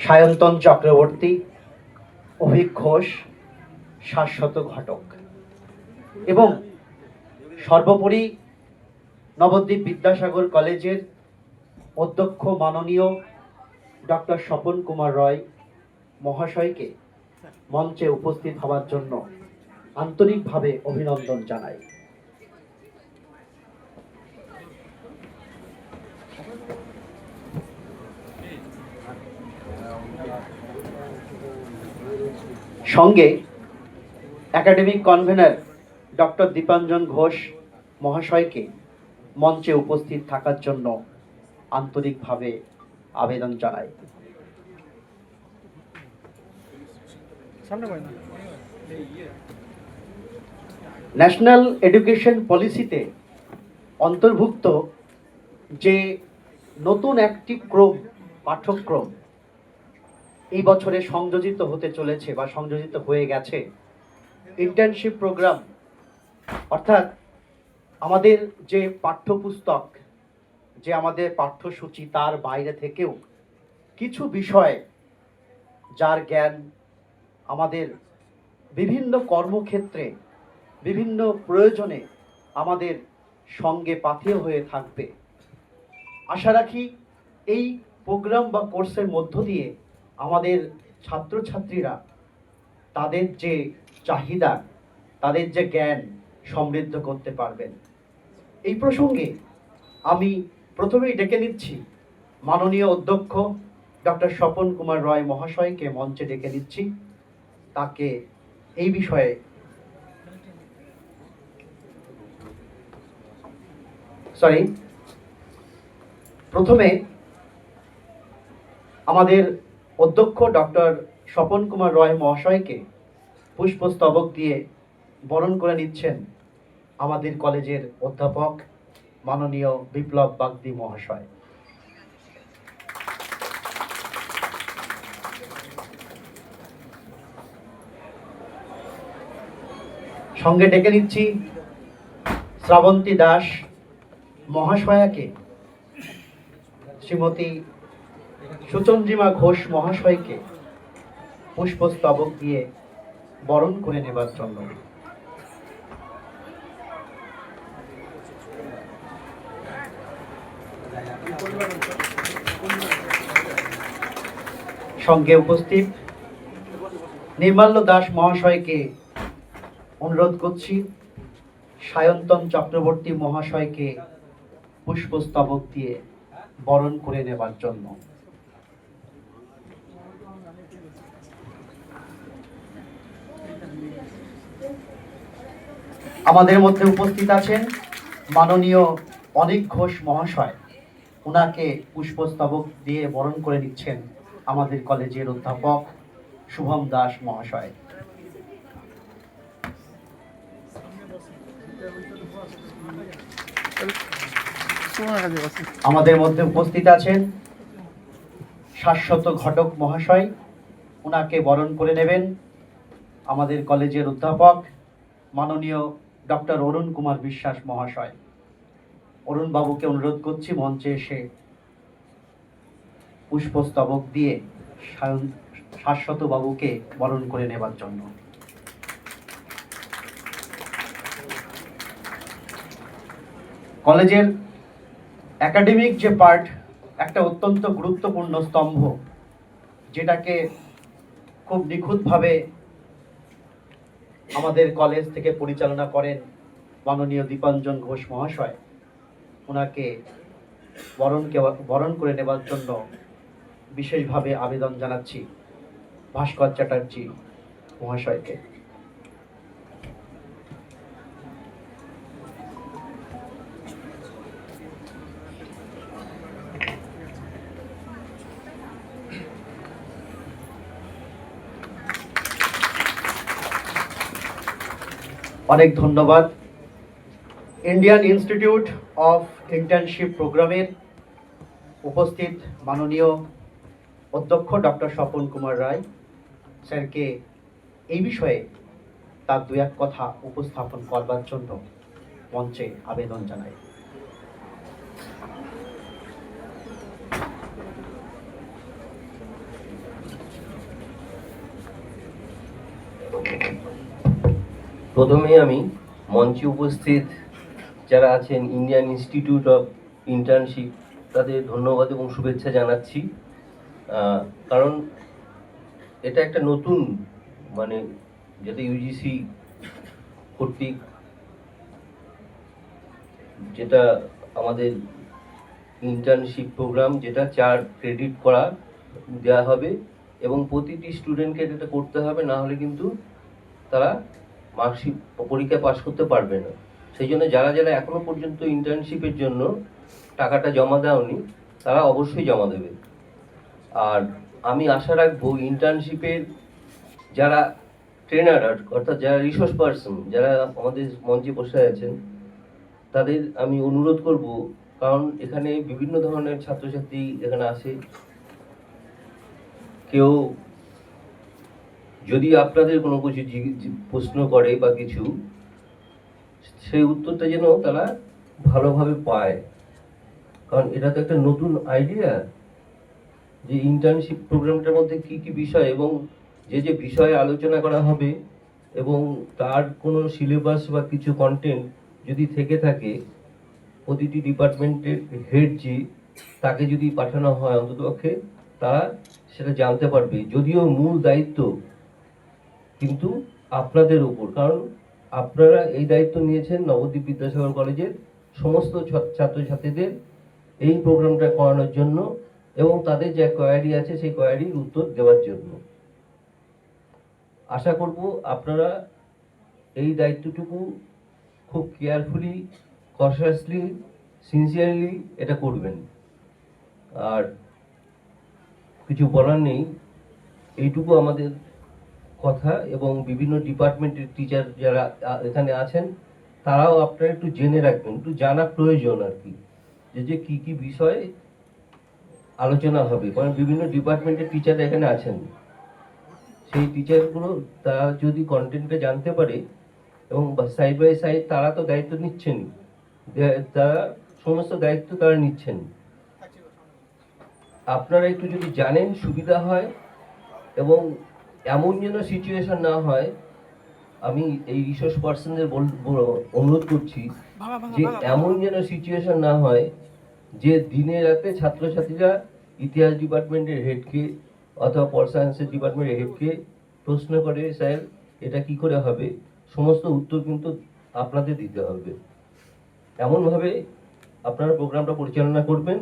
সায়ন্তন চক্রবর্তী, অভিক ঘোষ, শাশ্বত ঘটক এবং সর্বোপরি নবদ্বীপ বিদ্যাসাগর কলেজের অধ্যক্ষ মাননীয় ডক্টর স্বপন কুমার রয় মহাশয়কে মঞ্চে উপস্থিত হওয়ার জন্য আন্তরিকভাবে অভিনন্দন জানাই। সঙ্গে academic convenor doctor Dipanjan Ghosh মহাশয়কে মঞ্চে উপস্থিত থাকার জন্য আন্তরিকভাবে আবেদন জানাই। ন্যাশনাল এডুকেশন পলিসিতে অন্তর্ভুক্ত যে নতুন একটি পাঠ্যক্রম এই বছরে সংযোজিত হতে চলেছে বা সংযোজিত হয়ে গেছে, ইন্টার্নশিপ প্রোগ্রাম, অর্থাৎ আমাদের যে পাঠ্যপুস্তক, যে আমাদের পাঠ্যসূচি, তার বাইরে থেকেও কিছু বিষয় যার জ্ঞান আমাদের বিভিন্ন কর্মক্ষেত্রে, বিভিন্ন প্রয়োজনে আমাদের সঙ্গে পাথেয় হয়ে থাকবে। আশা রাখি এই প্রোগ্রাম বা কোর্সের মধ্য দিয়ে আমাদের ছাত্রছাত্রীরা তাদের যে চাহিদা, তাদের যে জ্ঞান সমৃদ্ধ করতে পারবেন। এই প্রসঙ্গে আমি প্রথমেই ডেকে নিচ্ছি মাননীয় অধ্যক্ষ ডক্টর স্বপন কুমার রয় মহাশয়কে মঞ্চে ডেকে নিচ্ছি। তাকে এই বিষয়ে প্রথমে আমাদের অধ্যক্ষ ডক্টর স্বপন কুমার রয় মহাশয়কে পুষ্পস্তবক দিয়ে বরণ করে নিচ্ছেন আমাদের কলেজের অধ্যাপক মাননীয় বিপ্লব বাগদি মহাশয়। সঙ্গে ডেকে নিচ্ছি শ্রাবন্তী দাস মহাশয়াকে শ্রীমতী সুচন্দ্রিমা ঘোষ মহাশয়কে পুষ্পস্তবক দিয়ে বরণ করে নেবার জন্য। সঙ্গে উপস্থিত নির্মাল্য দাস মহাশয়কে অনুরোধ করছি সায়ন্তন চক্রবর্তী মহাশয়কে পুষ্পস্তবক দিয়ে বরণ করে নেবার জন্য। আমাদের মধ্যে উপস্থিত আছেন মাননীয় অনিক ঘোষ মহাশয়, ওনাকে পুষ্পস্তবক দিয়ে বরণ করে নিচ্ছেন আমাদের কলেজের অধ্যাপক শুভম দাস মহাশয়। আমাদের মধ্যে উপস্থিত আছেন শাশ্বত ঘটক মহাশয়, ওনাকে বরণ করে নেবেন আমাদের কলেজের অধ্যাপক মাননীয় ডক্টর অরুণ কুমার বিশ্বাস মহাশয়। অরুণ বাবুকে অনুরোধ করছি মঞ্চে এসে পুষ্পস্তবক দিয়ে শাশ্বত বাবুকে বরণ করে নেবার জন্য। কলেজের একাডেমিক যে পার্ট, একটা অত্যন্ত গুরুত্বপূর্ণ স্তম্ভ, যেটাকে খুব নিখুঁতভাবে আমাদের কলেজ থেকে পরিচালনা করেন মাননীয় দীপাঞ্জন ঘোষ মহাশয়। ওনাকে বরণ করে নেবার জন্য বিশেষভাবে আবেদন জানাচ্ছি ভাস্কর চ্যাটার্জি মহাশয়কে। অনেক ধন্যবাদ। ইন্ডিয়ান ইনস্টিটিউট অফ ইন্টার্নশিপ প্রোগ্রামের উপস্থিত মাননীয় অধ্যক্ষ ডক্টর স্বপন কুমার রায় স্যারকে এই বিষয়ে তার দু এক কথা উপস্থাপন করবার জন্য মঞ্চে আবেদন জানাই। প্রথমে আমি মঞ্চে উপস্থিত যারা আছেন ইন্ডিয়ান ইনস্টিটিউট অফ ইন্টার্নশিপ তাদের ধন্যবাদ এবং শুভেচ্ছা জানাচ্ছি। কারণ এটা একটা নতুন মানে যেটা ইউজিসি কর্তৃক যেটা আমাদের ইন্টার্নশিপ প্রোগ্রাম, যেটা 4 ক্রেডিট করা দেওয়া হবে এবং প্রতিটি স্টুডেন্টকে এটা করতে হবে, না হলে কিন্তু তারা মার্কশিট পরীক্ষায় পাস করতে পারবে না। সেই জন্য যারা যারা এখনো পর্যন্ত ইন্টার্নশিপের জন্য টাকাটা জমা দেওনি তারা অবশ্যই জমা দেবে। আর আমি আশা রাখবো ইন্টার্নশিপের যারা ট্রেনার অর্থাৎ যারা রিসোর্স পার্সন যারা আমাদের মঞ্চে বসে আছেন তাদের আমি অনুরোধ করব, কারণ এখানে বিভিন্ন ধরনের ছাত্রছাত্রী এখানে আসে, কেউ যদি আপনাদের কোনো কিছু প্রশ্ন করে বা কিছু, সেই উত্তরটা যেন তারা ভালোভাবে পায়। কারণ এটা তো একটা নতুন আইডিয়া যে ইন্টার্নশিপ প্রোগ্রামটার মধ্যে কি কি বিষয় এবং যে যে বিষয়ে আলোচনা করা হবে এবং তার কোনো সিলেবাস বা কিছু কন্টেন্ট যদি থেকে থাকে, প্রতিটি ডিপার্টমেন্টের হেড যে তাকে যদি পাঠানো হয় অন্ততপক্ষে তারা সেটা জানতে পারবে। যদিও মূল দায়িত্ব কিন্তু আপনাদের উপর, কারণ আপনারা এই দায়িত্ব নিয়েছেন নবদ্বীপ বিদ্যাসাগর কলেজের সমস্ত ছাত্রছাত্রীদের এই প্রোগ্রামটা করানোর জন্য এবং তাদের যে কোয়ারি আছে সেই কোয়ারির উত্তর দেওয়ার জন্য। আশা করব আপনারা এই দায়িত্বটুকু খুব কেয়ারফুলি, কনসিয়াসলি, সিনসিয়ারলি এটা করবেন। আর কিছু বলার নেই, এইটুকু আমাদের কথা। এবং বিভিন্ন ডিপার্টমেন্টের টিচার যারা এখানে আছেন তারাও আপনারা একটু জেনে রাখবেন, একটু জানা প্রয়োজন আর কি, যে কি কি বিষয়ে আলোচনা হবে। কারণ বিভিন্ন ডিপার্টমেন্টের টিচার এখানে আছেন, সেই টিচারগুলো তারা যদি কন্টেন্টটা জানতে পারে এবং সাইড বাই সাইড তারা তো দায়িত্ব নিচ্ছেন, তারা সমস্ত দায়িত্ব তারা নিচ্ছেন, আপনারা একটু যদি জানেন সুবিধা হয়। এবং এমন যেন সিচুয়েশন না হয়, আমি এই রিসোর্স পার্সনদের অনুরোধ করছি যে এমন যেন সিচুয়েশন না হয় যে দিনে রাতে ছাত্রছাত্রীরা ইতিহাস ডিপার্টমেন্টের হেডকে অথবা পল সায়েন্সের ডিপার্টমেন্টের হেডকে প্রশ্ন করে, স্যার এটা কি করে হবে, সমস্ত উত্তর কিন্তু আপনাদের দিতে হবে। এমনভাবে আপনারা প্রোগ্রামটা পরিচালনা করবেন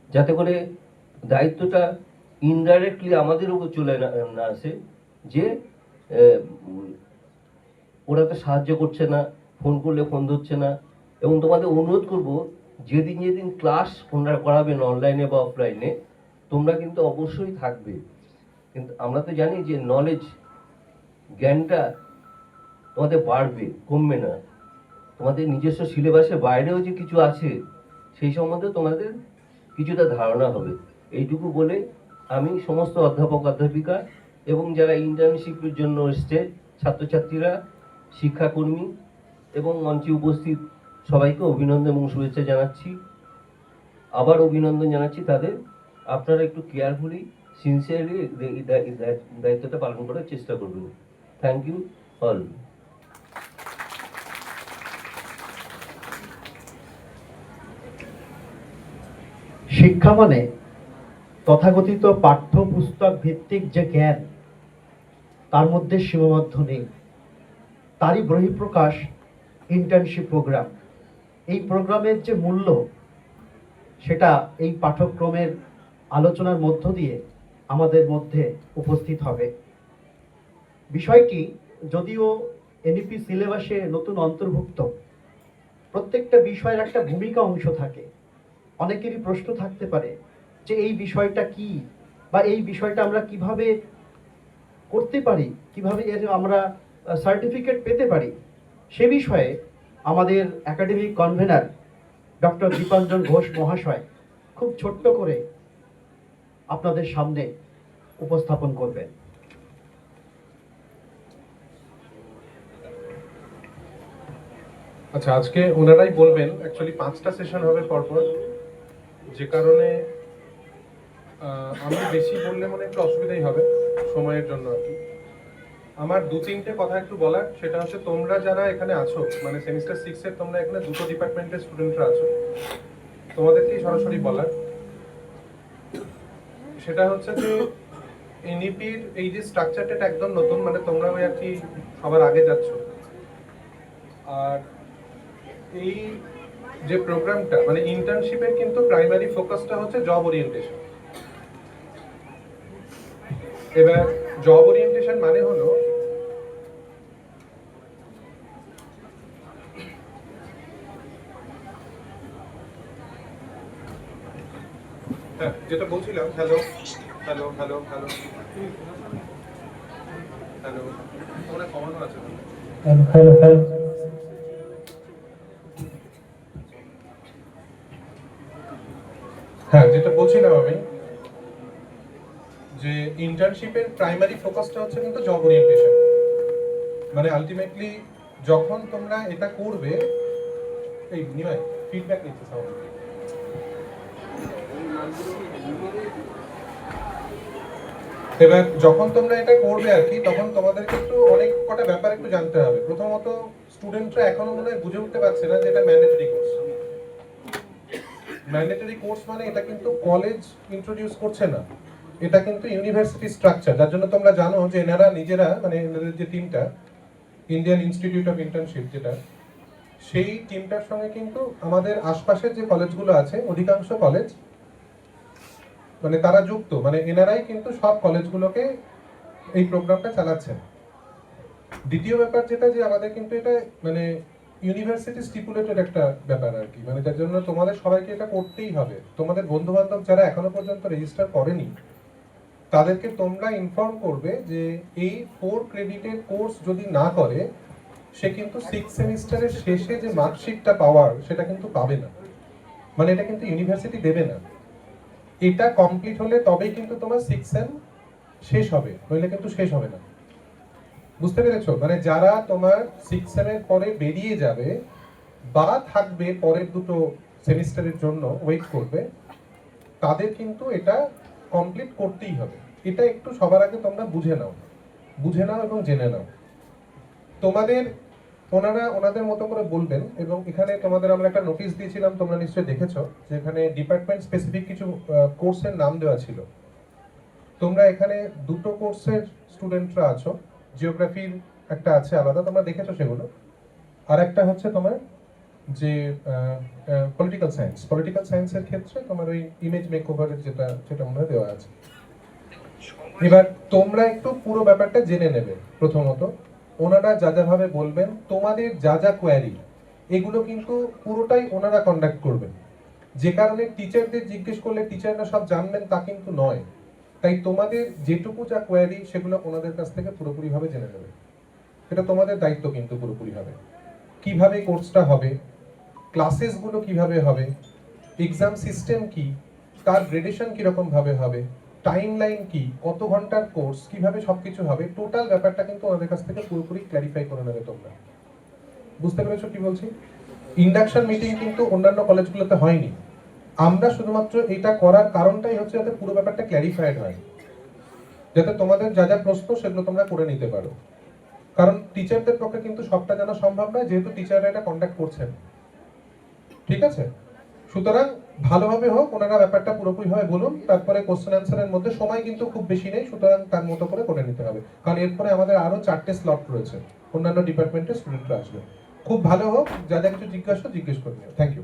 যাতে করে দায়িত্বটা ইনডাইরেক্টলি আমাদের উপর চলে না আসে, যে ওরা তো সাহায্য করছে না, ফোন করলে ফোন ধরছে না। এবং তোমাদের অনুরোধ করব, যেদিন যেদিন ক্লাস ওনারা করাবেন অনলাইনে বা অফলাইনে, তোমরা কিন্তু অবশ্যই থাকবে। কিন্তু আমরা তো জানি যে নলেজ, জ্ঞানটা তোমাদের বাড়বে, কমবে না। তোমাদের নিজস্ব সিলেবাসের বাইরেও যে কিছু আছে সেই সম্বন্ধে তোমাদের কিছুটা ধারণা হবে। এইটুকু বলে আমি সমস্ত অধ্যাপক অধ্যাপিকা এবং যারা ইন্টার্নশিপের জন্য এসছে ছাত্রছাত্রীরা, শিক্ষাকর্মী এবং মঞ্চে উপস্থিত সবাইকে অভিনন্দন এবং শুভেচ্ছা জানাচ্ছি। আবার অভিনন্দন জানাচ্ছি তাদের। আপনারা একটু কেয়ারফুলি, সিনসিয়ারলি দায়িত্বটা পালন করার চেষ্টা করবেন। Thank you all. শিক্ষা মানে তথাকথিত পাঠ্যপুস্তক ভিত্তিক যে জ্ঞান তার মধ্যে সীমাবদ্ধ নেই, তারই বহিঃপ্রকাশ ইন্টার্নশিপ প্রোগ্রাম। এই প্রোগ্রামের যে মূল্য সেটা এই পাঠ্যক্রমের আলোচনার মধ্য দিয়ে আমাদের মধ্যে উপস্থিত হবে। বিষয়টি যদিও এনইপি সিলেবাসে নতুন অন্তর্ভুক্ত, প্রত্যেকটা বিষয়ের একটা ভূমিকা অংশ থাকে। অনেকেরই প্রশ্ন থাকতে পারে যে এই বিষয়টা কি, বা এই বিষয়টা আমরা কিভাবে করতে পারি, কিভাবে এর আমরা সার্টিফিকেট পেতে পারি। সে বিষয়ে আমাদের academic convener doctor Dipanjan Ghosh মহাশয় খুব ছোট্ট করে আপনাদের সামনে উপস্থাপন করবেন। আচ্ছা, আজকে ওনারাই বলবেন। অ্যাকচুয়ালি 5টা সেশন হবে পরপর, যে কারণে আমি বেশি বললে একটু অসুবিধাই হবে সময়ের জন্য আর কি। আমার দু তিনটে কথা একটু বলার, সেটা হচ্ছে তোমরা যারা এখানে আছো, মানে সেমিস্টার 6 এর তোমরা এখানে দুটো ডিপার্টমেন্টের স্টুডেন্টরা আছো, তোমাদেরকেই সরাসরি বলার, সেটা হচ্ছে যে এনইপির এই যে স্ট্রাকচারটা একদম নতুন, মানে তোমরা ওই আর কি সবার আগে যাচ্ছ। আর এই যে প্রোগ্রামটা মানে ইন্টার্নশিপের কিন্তু প্রাইমারি ফোকাসটা হচ্ছে জব ওরিয়েন্টেশন। এবার জব ওরিয়েন্টেশন মানে হলো হ্যাঁ, যেটা বলছিলাম, hello hello hello hello hello, তোমরা কমানো আছে না? হ্যালো হ্যালো হ্যালো হ্যাঁ, যেটা বলছিলাম আমি, যে ইন্টার্নশিপের প্রাইমারি ফোকাসটা হচ্ছে কিন্তু জব ওরিয়েন্টেশন। মানে আলটিমেটলি যখন তোমরা এটা করবে, এই নিমাই ফিডব্যাক নিচ্ছে সবাই। এবার যখন তোমরা এটা করবে আর কি, তখন তোমাদেরকে একটু অনেক কটা ব্যাপার একটু জানতে হবে। প্রথমত, স্টুডেন্টরা এখনো মনে হয় বুঝে উঠতে পারছে না যে এটা ম্যান্ডেটরি কোর্স। ম্যান্ডেটরি কোর্স মানে এটা কিন্তু কলেজ ইন্ট্রোডিউস করছে না, এটা কিন্তু ইউনিভার্সিটি স্ট্রাকচার। যার জন্য তোমরা জানো যে এনারা নিজেরা, মানে এনাদের যে টিমটা, ইন্ডিয়ান ইনস্টিটিউট অফ ইন্টার্নশিপ যেটা, সেই টিমটার সঙ্গে কিন্তু আমাদের আশপাশের যে কলেজগুলো আছে, অধিকাংশ কলেজ মানে তারা যুক্ত, মানে এনারাই কিন্তু সব কলেজগুলোকে এই প্রোগ্রামটা চালাচ্ছেন। দ্বিতীয় ব্যাপার যেটা, যে আমাদের কিন্তু এটা মানে ইউনিভার্সিটি স্টিপুলেটেড একটা ব্যাপার আর কি, মানে যার জন্য তোমাদের সবাইকে এটা করতেই হবে। তোমাদের বন্ধু বান্ধব যারা এখনো পর্যন্ত রেজিস্টার করেনি, তাদেরকে তোমরা ইনফর্ম করবে যে এই 4 ক্রেডিটের কোর্স যদি না করে, সে কিন্তু 6 সেমিস্টারের শেষে যে মার্কশিটটা পাওয়ার, সেটা কিন্তু পাবে না। মানে এটা কিন্তু ইউনিভার্সিটি দেবে না। এটা কমপ্লিট হলে তবেই কিন্তু তোমার 6 সেম শেষ হবে, নইলে কিন্তু শেষ হবে না। বুঝতে পেরেছো? মানে যারা তোমার 6 সেমের পরে বেরিয়ে যাবে বা থাকবে পরের দুটো সেমিস্টারের জন্য ওয়েট করবে, তাদের কিন্তু এটা কমপ্লিট করতেই হবে। এটা একটু সবার আগে তোমরা বুঝে নাও এবং জেনে নাও। তোমাদের ওনাদের মতো করে বলবেন। এবং এখানে তোমাদের আমরা একটা নোটিশ দিয়েছিলাম, তোমরা নিশ্চয়ই দেখেছো, যে এখানে ডিপার্টমেন্ট স্পেসিফিক কিছু কোর্সের নাম দেওয়া ছিল। তোমরা এখানে দুটো কোর্সের স্টুডেন্টরা আছো, জিওগ্রাফির একটা আছে আলাদা, তোমরা দেখেছো সেগুলো। আর একটা হচ্ছে তোমার যে পলিটিক্যাল সায়েন্সের ক্ষেত্রে তোমার ওই ইমেজ মেকওভারের যেটা মনে হয় দেওয়া আছে। এবার তোমরা একটু পুরো ব্যাপারটা জেনে নেবে। প্রথমত, ওনারা যা ভাবে বলবেন, তোমাদের যা কোয়ারি, এগুলো কিন্তু পুরোটাই ওনারা কন্ডাক্ট করবেন। যে কারণে টিচারদের জিজ্ঞেস করলে টিচাররা সব জানবেন তা কিন্তু নয়। তাই তোমাদের যেটুকু যা কোয়ারি, সেগুলো ওনাদের কাছ থেকে পুরোপুরিভাবে জেনে নেবে। এটা তোমাদের দায়িত্ব কিন্তু পুরোপুরি হবে। কিভাবে কোর্সটা হবে, ক্লাসেসগুলো কিভাবে হবে, এক্সাম সিস্টেম কি, তার গ্রেডেশন কিরকম ভাবে হবে, টাইম লাইন কি, কত ঘন্টার কোর্স, কিভাবে সবকিছু হবে, টোটাল ব্যাপারটা কিন্তু ওনাদের কাছ থেকে পুরোপুরি ক্ল্যারিফাই করে নেবে তোমরা। বুঝতে পেরেছো কি বলছি? ইন্ডাকশন মিটিং কিন্তু অন্যান্য কলেজগুলোতে হয়নি। আমরা শুধুমাত্র এটা করার কারণটাই হচ্ছে যাতে পুরো ব্যাপারটা ক্ল্যারিফাইড হয়, যাতে তোমাদের যা প্রশ্ন সেগুলো তোমরা করে নিতে পারো। কারণ টিচারদের পক্ষে কিন্তু সবটা জানা সম্ভব নয়, যেহেতু টিচাররা এটা কন্ডাক্ট করছেন। ঠিক আছে? সুতরাং ভালোভাবে হোক, ওনারা ব্যাপারটা পুরোপুরিভাবে বলুন। তারপরে কোশ্চেন অ্যান্সারের মধ্যে সময় কিন্তু খুব বেশি নেই, সুতরাং তার মতো করে নিতে হবে। কারণ এরপরে আমাদের আরো 4টে স্লট রয়েছে, অন্যান্য ডিপার্টমেন্টের স্টুডেন্টরা আসবে। খুব ভালো হোক, যা কিছু জিজ্ঞেস করে নিও। Thank you.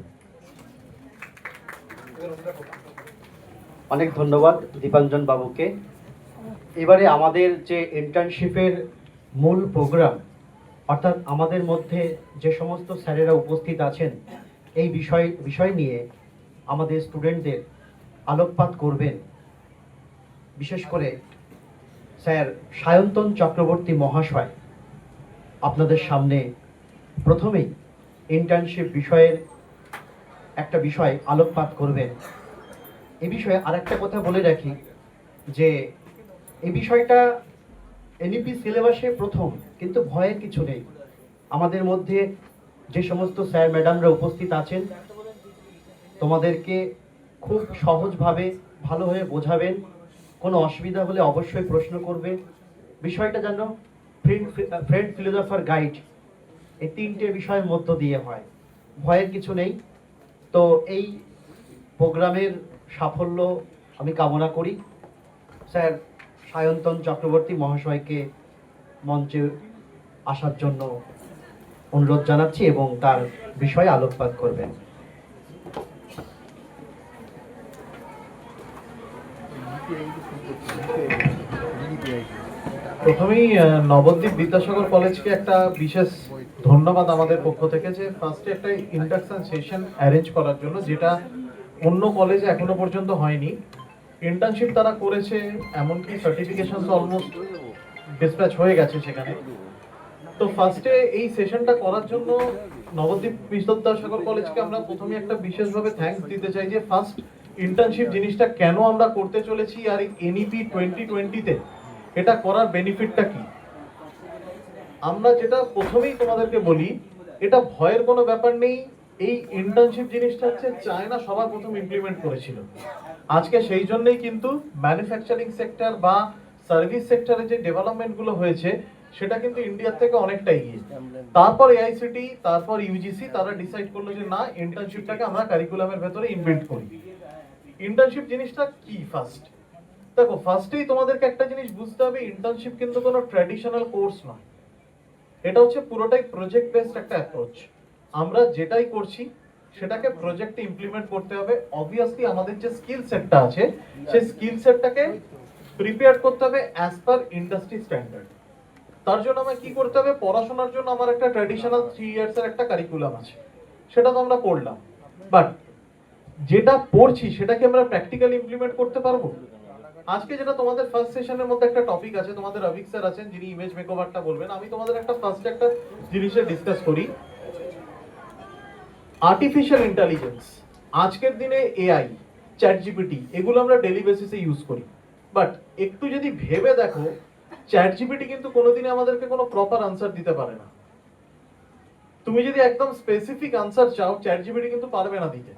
অনেক ধন্যবাদ দীপাঞ্জন বাবুকে। এবারে আমাদের যে ইন্টার্নশিপের মূল প্রোগ্রাম, অর্থাৎ আমাদের মধ্যে যে সমস্ত স্যারেরা উপস্থিত আছেন, এই বিষয় নিয়ে আমাদের স্টুডেন্টদের আলোকপাত করবেন বিশেষ করে স্যার সায়ন্তন চক্রবর্তী মহাশয়। আপনাদের সামনে প্রথমেই ইন্টার্নশিপ বিষয়ের একটা বিষয় আলোকপাত করবেন। এ বিষয়ে আরেকটা কথা বলে রাখি যে এই বিষয়টা এনইপি সিলেবাসে প্রথম, কিন্তু ভয়ের কিছু নেই। আমাদের মধ্যে যে সমস্ত স্যার ম্যাডামরা উপস্থিত আছেন, তোমাদেরকে খুব সহজভাবে ভালোভাবে বোঝাবেন। কোনো অসুবিধা হলে অবশ্যই প্রশ্ন করবে। বিষয়টা যেন ফ্রেন্ড ফিলোসফার গাইড, এই তিনটে বিষয়ের মধ্য দিয়ে হয়। ভয়ের কিছু নেই। তো এই প্রোগ্রামের সাফল্য আমি কামনা করি। স্যার সায়ন্তন চক্রবর্তী মহাশয়কে মঞ্চে আসার জন্য অনুরোধ জানাচ্ছি এবং তার বিষয়ে আলোকপাত করবেন। প্রথমেই নবদ্বীপ বিদ্যাসাগর কলেজকে একটা বিশেষ ধন্যবাদ আমাদের পক্ষ থেকে, যে ফার্স্টে একটা ইন্ডাকশন সেশন অ্যারেঞ্জ করার জন্য, যেটা অন্য কলেজে এখনো পর্যন্ত হয়নি। ইন্টার্নশিপ তারা করেছে, এমনকি সার্টিফিকেশন অলমোস্ট ডিসপ্যাচ হয়ে গেছে সেখানে। তো ফার্স্টে এই সেশনটা করার জন্য নবদ্বীপ বিদ্যাসাগর কলেজকে আমরা প্রথমে একটা বিশেষভাবে থ্যাঙ্কস দিতে চাই, যে ফার্স্ট ইন্টার্নশিপ জিনিসটা কেন আমরা করতে চলেছি, আর এই এনইপি 2020-তে এটা করার বেনিফিটটা কি। আমরা যেটা প্রথমেই তোমাদেরকে বলি, এটা ভয়ের কোনো ব্যাপার নেই। এই ইন্টার্নশিপ জিনিসটা হচ্ছে চায়না সবার প্রথম ইমপ্লিমেন্ট করেছিল। আজকে সেই জন্যই কিন্তু ম্যানুফ্যাকচারিং সেক্টর বা সার্ভিস সেক্টরে যে ডেভেলপমেন্টগুলো হয়েছে সেটা কিন্তু ইন্ডিয়ার থেকে অনেকটা এগিয়ে। তারপর এআইসিটি, তারপর ইউজিসি তারা ডিসাইড করলো যে না, ইন্টার্নশিপটাকে আমরা কারিকুলামের ভেতরে ইনবিল্ড করি। ইন্টার্নশিপ জিনিসটা কি ফার্স্ট দেখো, ফার্স্টেই তোমাদেরকে একটা জিনিস বুঝতে হবে, ইন্টার্নশিপ কিন্তু কোনো ট্র্যাডিশনাল কোর্স নয়। এটা হচ্ছে পুরোটাই প্রজেক্ট বেসড একটা অ্যাপ্রোচ। আমরা যেটাই করছি সেটাকে প্রজেক্টে ইমপ্লিমেন্ট করতে হবে। অবভিয়াসলি আমাদের যে স্কিল সেটটা আছে সেই স্কিল সেটটাকে প্রিপেয়ার করতে হবে অ্যাজ পার ইন্ডাস্ট্রি স্ট্যান্ডার্ড। তার জন্য আমায় কি করতে হবে, পড়াশোনার জন্য আমার একটা ট্র্যাডিশনাল 3 ইয়ার্সের একটা কারিকুলাম আছে, সেটা তো আমরা পড়লাম। বাট যেটা পড়ছি সেটাকে আমরা প্র্যাকটিক্যালি ইমপ্লিমেন্ট করতে পারবো। আজকে যেটা তোমাদের ফার্স্ট সেশনের মধ্যে একটা টপিক আছে, তোমাদের অভিক স্যার আছেন যিনি ইমেজ মেকওভারটা বলবেন। আমি তোমাদের একটা জিনিসে ডিসকাস করি, আর্টিফিশিয়াল ইন্টেলিজেন্স। আজকের দিনে এআই, চ্যাট জিপিটি, এগুলো আমরা ডেইলি বেসিসে ইউজ করি। বাট একটু যদি ভেবে দেখো, চ্যাট জিপিটি কিন্তু কোনোদিনই আমাদেরকে কোনো প্রপার আনসার দিতে পারে না। তুমি যদি একদম স্পেসিফিক আনসার চাও, চ্যাট জিপিটি কিন্তু পারবে না দিতে।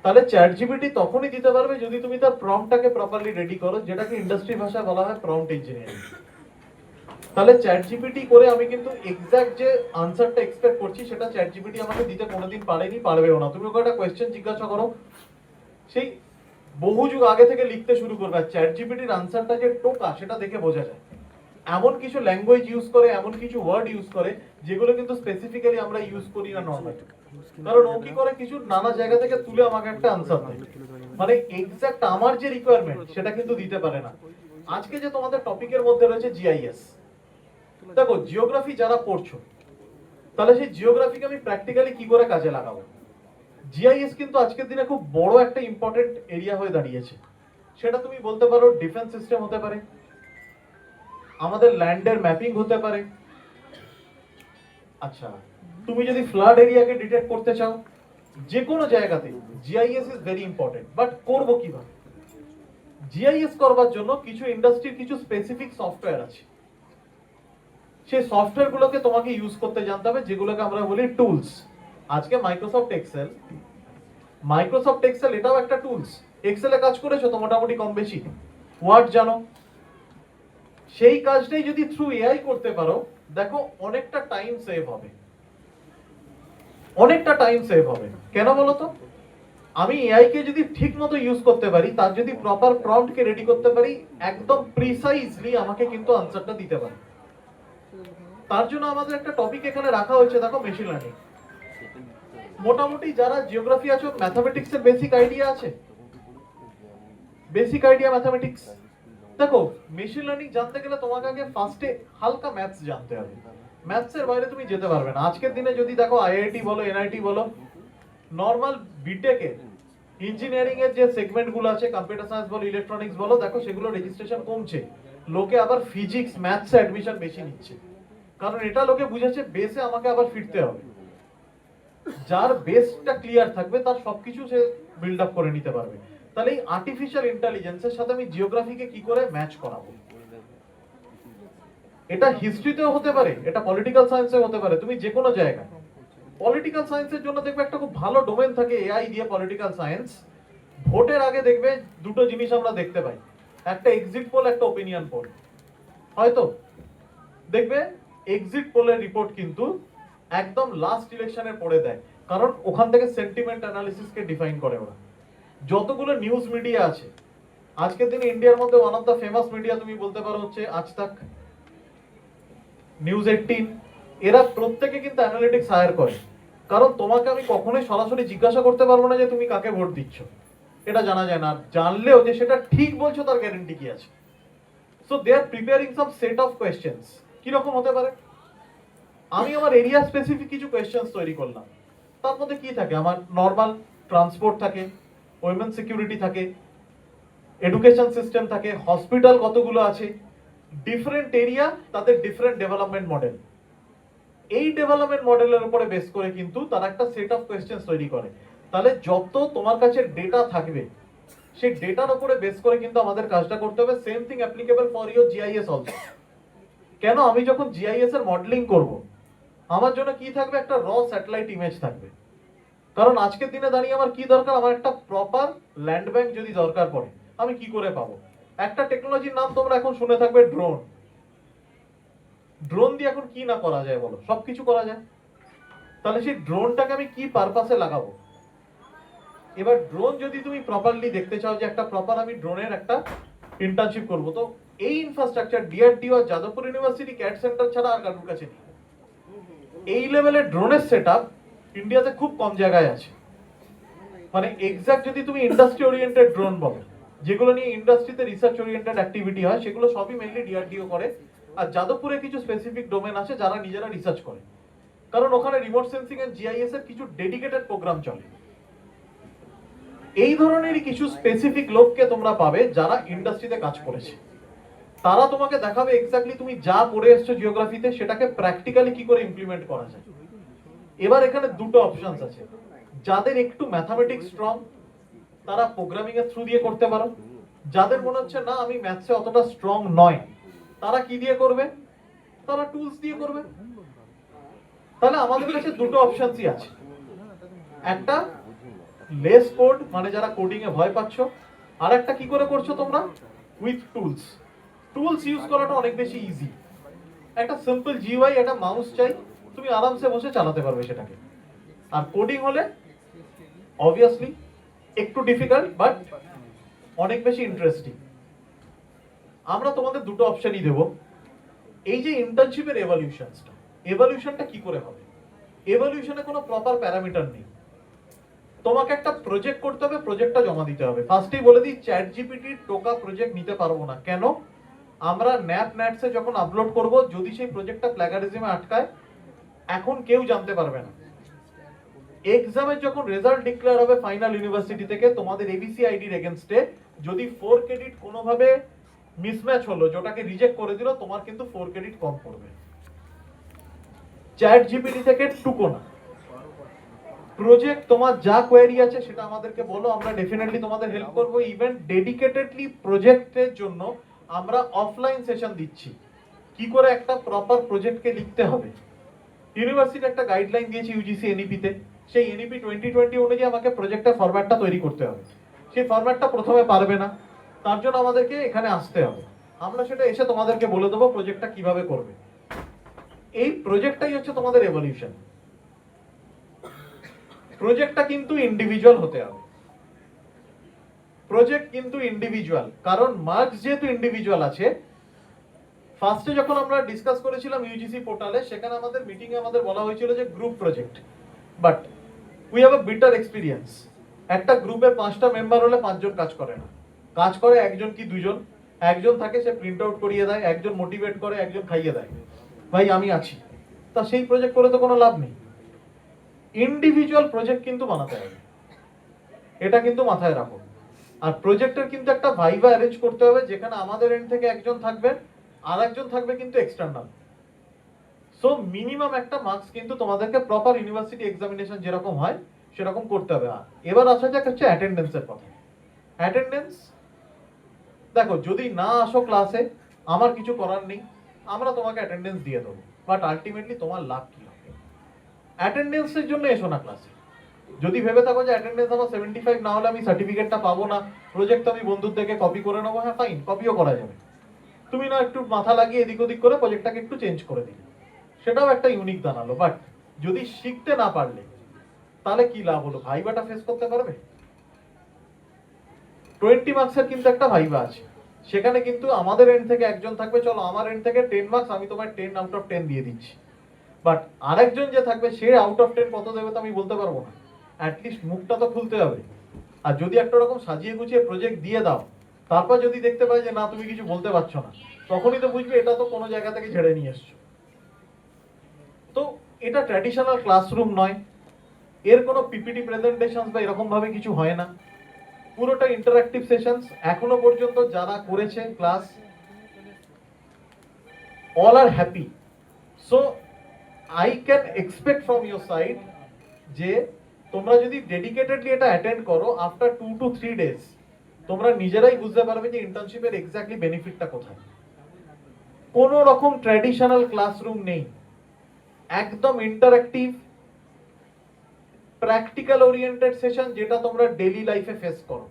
তাহলে চ্যাট জিপিটি তখনই দিতে পারবে যদি তুমি তার প্রম্পটটাকে প্রপারলি রেডি করো, যেটাকে ইন্ডাস্ট্রি ভাষায় বলা হয় প্রম্পট ইঞ্জিনিয়ারিং। তাহলে চ্যাট জিপিটি করে আমি কিন্তু এক্সাক্ট যে আনসারটা এক্সপেক্ট করছি সেটা চ্যাট জিপিটি আমাকে দিতে কোনোদিন পারেনি, পারবেও না। তুমি ওকে একটা কোয়েশ্চেন জিজ্ঞাসা করো, সেই বহু যুগ আগে থেকে লিখতে শুরু করবে, আর চ্যাট জিপিটির আনসারটা যে টোকা সেটা দেখে বোঝা যায়। এমন কিছু ল্যাঙ্গুয়েজ ইউজ করে, এমন কিছু ওয়ার্ড ইউজ করে যেগুলো কিন্তু স্পেসিফিক্যালি আমরা ইউজ করি না নর্মালি। কারণ ও কি করে, কিছু নানা জায়গা থেকে তুলে আমাকে একটা আনসার দেয়, মানে এক্সাক্ট আমার যে রিকোয়ারমেন্ট সেটা কিন্তু দিতে পারে না। আজকে যে তোমাদের টপিকের মধ্যে রয়েছে জিআইএস, দেখো জিওগ্রাফি যারা পড়ছো, তাহলে সেই জিওগ্রাফিকে আমি প্র্যাকটিক্যালি কি করে কাজে লাগাবো। জিআইএস কিন্তু আজকের দিনে খুব বড় একটা ইম্পর্টেন্ট এরিয়া হয়ে দাঁড়িয়েছে। সেটা তুমি বলতে পারো ডিফেন্স সিস্টেম হতে পারে, আমাদের ল্যান্ডের ম্যাপিং হতে পারে। আচ্ছা, তুমি যদি ফ্লাড এরিয়াকে ডিটেক্ট করতে চাও, যে কোনো জায়গাতে GIS is very important. But করবো কিভাবে? জিআইএস করবার জন্য কিছু ইন্ডাস্ট্রির কিছু স্পেসিফিক সফটওয়্যার আছে, সেই সফটওয়্যারগুলোকে তোমাকে ইউজ করতে জানতে হবে, যেগুলোকে আমরা বলি টুলস। আজকে মাইক্রোসফট এক্সেল এটাও একটা টুলস। এক্সেলে কাজ করেছো তো মোটামুটি কম বেশি, ওয়ার্ড জানো। সেই কাজটাই যদি থ্রু এআই করতে পারো, দেখো অনেকটা টাইম সেভ হবে, অনেকটা টাইম সেভ হবে। কেন বলো তো? আমি এআই কে যদি ঠিক মতো ইউজ করতে পারি, তার যদি প্রপার প্রম্পট কে রেডি করতে পারি, একদম প্রিসাইজলি আমাকে কিন্তু আনসারটা দিতে পারে। তার জন্য আমাদের একটা টপিক এখানে রাখা হয়েছে, দেখো মেশিন লার্নিং। মোটামুটি যারা জিওগ্রাফি আছো, ম্যাথমেটিক্স এর বেসিক আইডিয়া আছে, বেসিক আইডিয়া ম্যাথমেটিক্স। দেখো মেশিন লার্নিং জানতে গেলে তোমাকে আগে ফার্স্টে হালকা ম্যাথস জানতে হবে, ম্যাথস এর বাইরে তুমি যেতে পারবে না। আজকের দিনে যদি দেখো আইআইটি বলো, এনআইটি বলো, নর্মাল বিটেক এর ইঞ্জিনিয়ারিং এর যে সেগমেন্ট গুলো আছে, কম্পিউটার সায়েন্স বলো, ইলেকট্রনিক্স বলো, দেখো সেগুলো রেজিস্ট্রেশন কমছে। লোকে আবার ফিজিক্স ম্যাথসে অ্যাডমিশন বেশি নিচ্ছে, কারণ এটা লোকে বুঝেছে বেসে আমাকে আবার ফিরতে হবে। যার বেসটা ক্লিয়ার থাকবে তার সবকিছু সে বিল্ড আপ করে নিতে পারবে। তাহলে এই আর্টিফিশিয়াল ইন্টেলিজেন্সের সাথে আমি জিওগ্রাফিকে কি করে ম্যাচ করাবো, এটা হিস্ট্রিতেও হতে পারে, এটা পলিটিক্যাল সায়েন্সেও হতে পারে, তুমি যে কোনো জায়গায়। পলিটিক্যাল সায়েন্সের জন্য দেখবে একটা খুব ভালো ডোমেন থাকে এআই দিয়ে, পলিটিক্যাল সায়েন্স। ভোটের আগে দেখবে দুটো জিনিস আমরা দেখতে পাই, একটা এক্সিট পোল, একটা ওপিনিয়ন পোল, হয়তো দেখবে এক্সিট পোলের রিপোর্ট কিন্তু একদম লাস্ট ইলেকশনের পরে দেয়, কারণ ওখান থেকে সেন্টিমেন্ট অ্যানালিসিসকে ডিফাইন করে ওরা। যতগুলো নিউজ মিডিয়া আছে আজকের দিনে ইন্ডিয়ার মধ্যে one of the famous media তুমি বলতে পারো হচ্ছে আজ তাক, নিউজ 18, এরা প্রত্যেকে কিন্তু অ্যানালিটিক্স হায়ার করে। কারণ তোমাকে আমি কখনোই সরাসরি জিজ্ঞাসা করতে পারবো না যে তুমি কাকে ভোট দিচ্ছ, এটা জানা যায় না। আর জানলেও যে সেটা ঠিক বলছো তার গ্যারেন্টি কি আছে? So they are preparing some set of questions. কিরকম হতে পারে? আমি আমার এরিয়া স্পেসিফিক কিছু কোয়েশ্চেন্স তৈরি করলাম, তার মধ্যে কি থাকে? আমার নর্মাল ট্রান্সপোর্ট থাকে, উইমেন সিকিউরিটি থাকে, এডুকেশন সিস্টেম থাকে, হসপিটাল কতগুলো আছে, ডিফারেন্ট এরিয়া, তাদের ডিফারেন্ট ডেভেলপমেন্ট মডেল। এই ডেভেলপমেন্ট মডেলের উপরে বেস করে কিন্তু তারা একটা সেট অফ কোয়েশ্চেন্স তৈরি করে। তাহলে যত তোমার কাছে ডেটা থাকবে সেই ডেটার উপরে বেস করে কিন্তু আমাদের কাজটা করতে হবে। Same thing applicable for your GIS also. কেন? আমি যখন জিআইএস এর মডেলিং করব, আমার জন্য কি থাকবে? একটা র স্যাটেলাইট ইমেজ থাকবে। কারণ আজকের দিনে দাঁড়িয়ে আমার কি দরকার? আমার একটা প্রপার ল্যান্ড ব্যাংক যদি দরকার পড়ে, আমি কি করে পাবো? একটা টেকনোলজির নাম তোমরা এখন শুনে থাকবে, ড্রোন। ড্রোন দিয়ে এখন কি না করা যায় বলো? সবকিছু করা যায়। তাহলে সেই ড্রোনটাকে আমি কি পারপাসে লাগাবো? এবার ড্রোন যদি তুমি প্রপারলি দেখতে চাও যে একটা প্রপার আমি ড্রোনের একটা ইন্টার্নশিপ করব, তো এই ইনফ্রাস্ট্রাকচার ডিআরডিও আর যাদবপুর ইউনিভার্সিটি ক্যাট সেন্টার ছাড়া আর কারোর কাছে নেই। এই লেভেলের ড্রোনের সেটআপ ইন্ডিয়াতে খুব কম জায়গায় আছে। মানে এক্সাক্ট যদি তুমি ইন্ডাস্ট্রি ওরিয়েন্টেড ড্রোন বলো, যেগুলো নিয়ে ইন্ডাস্ট্রিতে রিসার্চ ওরিয়েন্টেড অ্যাক্টিভিটি হয়, সেগুলো সবই মেইনলি ডিআরডিও করে। আর যাদবপুরে কিছু স্পেসিফিক ডোমেন আছে যারা নিজেরা রিসার্চ করে, কারণ ওখানে রিমোট সেন্সিং এন্ড জিআইএস এর কিছু ডেডিকেটেড প্রোগ্রাম চলে। এই ধরনেরই কিছু স্পেসিফিক লোককে তোমরা পাবে যারা ইন্ডাস্ট্রিতে কাজ করেছে। তারা তোমাকে দেখাবে এক্স্যাক্টলি তুমি যা পড়ে এসছো জিওগ্রাফিতে সেটাকে প্র্যাকটিক্যালি কি করে ইমপ্লিমেন্ট করা যায়। এবার এখানে দুটো অপশনস আছে। যাদের একটু ম্যাথামেটিক্স স্ট্রং তারা প্রোগ্রামিং এর থ্রু দিয়ে করতে পারো। যাদের মনে হচ্ছে না আমি ম্যাথসে অতটা স্ট্রং নয়, তারা কি দিয়ে করবে? তারা টুলস দিয়ে করবে। তাহলে আমাদের কাছে দুটো অপশনসই আছে। একটা লেস কোড, মানে যারা কোডিং এ ভয় পাচ্ছ, আর একটা কি করে করছো তোমরা? With tools. টুলস ইউজ করাটা অনেক বেশি ইজি। একটা সিম্পল জিইউআই, একটা মাউস চাই, তুমি আরামসে বসে চালাতে পারবে সেটাকে। আর কোডিং হলে অবভিয়াসলি একটু ডিফিকাল্ট বাট অনেক বেশি ইন্টারেস্টিং। আমরা তোমাদের দুটো অপশনই দেব। এই যে ইন্টার্নশিপের এভালুয়েশনটা কি করে হবে? এভালুয়েশনে কোনো প্রপার প্যারামিটার নেই। তোমাকে একটা প্রজেক্ট করতে হবে, প্রজেক্টটা জমা দিতে হবে। ফার্স্টেই বলে দিই, চ্যাট জিপিটির টোকা প্রজেক্ট নিতে পারবো না। কেন? আমরা ন্যাটসে যখন আপলোড করব, যদি সেই প্রজেক্টটা প্ল্যাগারিজমে আটকায়, এখন কেউ জানতে পারবে না। এক্সামের যখন রেজাল্ট ডিক্লেয়ার হবে ফাইনাল ইউনিভার্সিটি থেকে, তোমাদের এবিসি আইডির এগেইনস্টে যদি 4 ক্রেডিট কোনোভাবে মিসম্যাচ হলো, যেটাকে রিজেক্ট করে দিল, তোমার কিন্তু 4 ক্রেডিট কম পড়বে। চ্যাট জিপিটি থেকে টুকো না। প্রজেক্ট তোমার যা কোয়েরি আছে সেটা আমাদেরকে বলো, আমরা ডেফিনেটলি তোমাদের হেল্প করব। ইভেন ডেডিকেটেডলি প্রজেক্টের জন্য আমরা অফলাইন সেশন দিচ্ছি। কি করে একটা প্রপার প্রজেক্টকে লিখতে হবে, ইউনিভার্সিটি একটা গাইডলাইন দিয়েছে ইউজিসি এনইপি তে। সেই এনইপি 2020 অনুযায়ী আমাকে প্রজেক্টের ফরম্যাটটা তৈরি করতে হবে। সেই ফরম্যাটটা প্রথমে পারবে না, তার জন্য আমাদেরকে এখানে আসতে হবে। আমরা সেটা এসে তোমাদেরকে বলে দেবো প্রজেক্টটা কিভাবে করবে। এই প্রজেক্টটাই হচ্ছে তোমাদের এভলিউশন। প্রজেক্টটা কিন্তু ইন্ডিভিজুয়াল হতে হবে। প্রজেক্ট কিন্তু ইন্ডিভিজুয়াল, কারণ মার্কস যেহেতু ইন্ডিভিজুয়াল আছে। ফার্স্টে যখন আমরা ডিসকাস করেছিলাম ইউজিসি পোর্টালে, সেখানে আমাদের মিটিং এ আমাদের বলা হয়েছিল যে group project, but we have a bitter experience. একটা গ্রুপে 5টা মেম্বার হলে 5 জন কাজ করে না, কাজ করে একজন কি দুজন। একজন থাকে সে প্রিন্ট আউট করিয়ে দেয়, একজন মোটিভেট করে, একজন খাইয়ে দেয়, ভাই আমি আছি। তা সেই প্রজেক্ট করে তো কোনো লাভ নেই। ইন্ডিভিজুয়াল প্রজেক্ট কিন্তু বানাতে হবে, এটা কিন্তু মাথায় রাখো। আর প্রজেক্টের কিন্তু একটা ভাইভা অ্যারেঞ্জ করতে হবে, যেখানে আমাদের এন্ড থেকে একজন থাকবে, আর একজন থাকবে কিন্তু এক্সটার্নাল। সো মিনিমাম একটা মার্কস কিন্তু তোমাদেরকে প্রপার ইউনিভার্সিটি এক্সামিনেশন যেরকম হয় সেরকম করতে হবে। এবার আসা যাক হচ্ছে অ্যাটেন্ডেন্সের কথা। অ্যাটেন্ডেন্স দেখো, যদি না আসো ক্লাসে আমার কিছু করার নেই, আমরা তোমাকে অ্যাটেন্ডেন্স দিয়ে দেবো, বাট আলটিমেটলি তোমার লাভ কি হবে? অ্যাটেন্ডেন্সের জন্য এসো না ক্লাসে। যদি ভেবে থাকো যে অ্যাটেন্ডেন্স আমার 75 না হলে আমি সার্টিফিকেটটা পাবো না, প্রজেক্ট আমি বন্ধুর থেকে কপি করে নেবো, হ্যাঁ ফাইন, কপিও করা যাবে। তুমি না একটু মাথা লাগিয়ে এদিক ওদিক করে প্রজেক্টটাকে একটু চেঞ্জ করে দিলে, সেটাও একটা ইউনিক দাঁড়ালো। বাট যদি শিখতে না পারলে তাহলে কি লাভ হলো? ভাইবাটা ফেস করতে পারবে? 20 মার্কসের কিন্তু একটা ভাইবা আছে, সেখানে কিন্তু আমাদের এন্ড থেকে একজন থাকবে, চলো আমার এন্ড থেকে 10 মার্কস আমি তোমার 10 আউট অফ 10 দিয়ে দিচ্ছি। বাট আরেকজন যে থাকবে সে আউট অফ 10 কত দেবে তো আমি বলতে পারবো না। অ্যাটলিস্ট মুখটা তো খুলতে হবে। আর যদি একটা রকম সাজিয়ে গুছিয়ে প্রজেক্ট দিয়ে দাও, তারপর যদি দেখতে পাই যে না তুমি কিছু বলতে পারছো না, তখনই তো বুঝবে এটা তো কোনো জায়গা থেকে ঝেড়ে নিয়ে এসছো। তো এটা ট্র্যাডিশনাল ক্লাসরুম নয়, এর কোনো পিপিটি প্রেজেন্টেশন বা এরকম ভাবে কিছু হয় না, পুরোটা ইন্টারঅ্যাক্টিভ সেশনস। এখনো পর্যন্ত যারা করেছে class, all are happy. So I can expect from your side যে তোমরা যদি ডেডিকেটেডলি এটা অ্যাটেন্ড করো, আফটার 2 to 3 ডেজ তোমরা নিজেরাই বুঝতে পারবে যে ইন্টার্নশিপের এক্স্যাক্টলি বেনিফিটটা কোথায়। কোনো রকম ট্র্যাডিশনাল ক্লাসরুম নেই, একদম ইন্টারঅ্যাক্টিভ প্র্যাকটিক্যাল ওরিয়েন্টেড সেশন, যেটা তোমরা ডেইলি লাইফে ফেস করো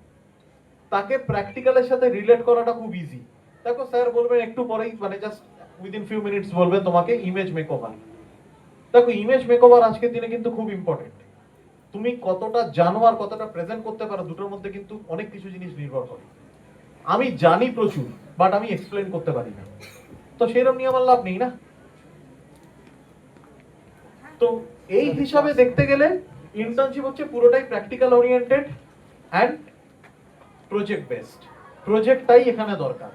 তাকে প্র্যাকটিক্যালের সাথে রিলেট করাটা খুব ইজি। দেখো স্যার বলবেন একটু পরেই, মানে জাস্ট উইদিন ফিউ মিনিটস বলবেন তোমাকে ইমেজ মেকওভার। দেখো ইমেজ মেকওভার আজকের দিনে কিন্তু খুব ইম্পর্টেন্ট। তুমি কতটা জানো আর কতটা প্রেজেন্ট করতে পারো, দুটোর মধ্যে কিন্তু অনেক কিছু জিনিস নির্ভর করে। আমি জানি প্রচুর, বাট আমি এক্সপ্লেন করতে পারি না, তো সেরকম নিয়ে আমার লাভ নেই না। তো এই হিসাবে দেখতে গেলে ইন্টার্নশিপ হচ্ছে পুরোটাই practical oriented and project based. প্রজেক্টটাই এখানে দরকার।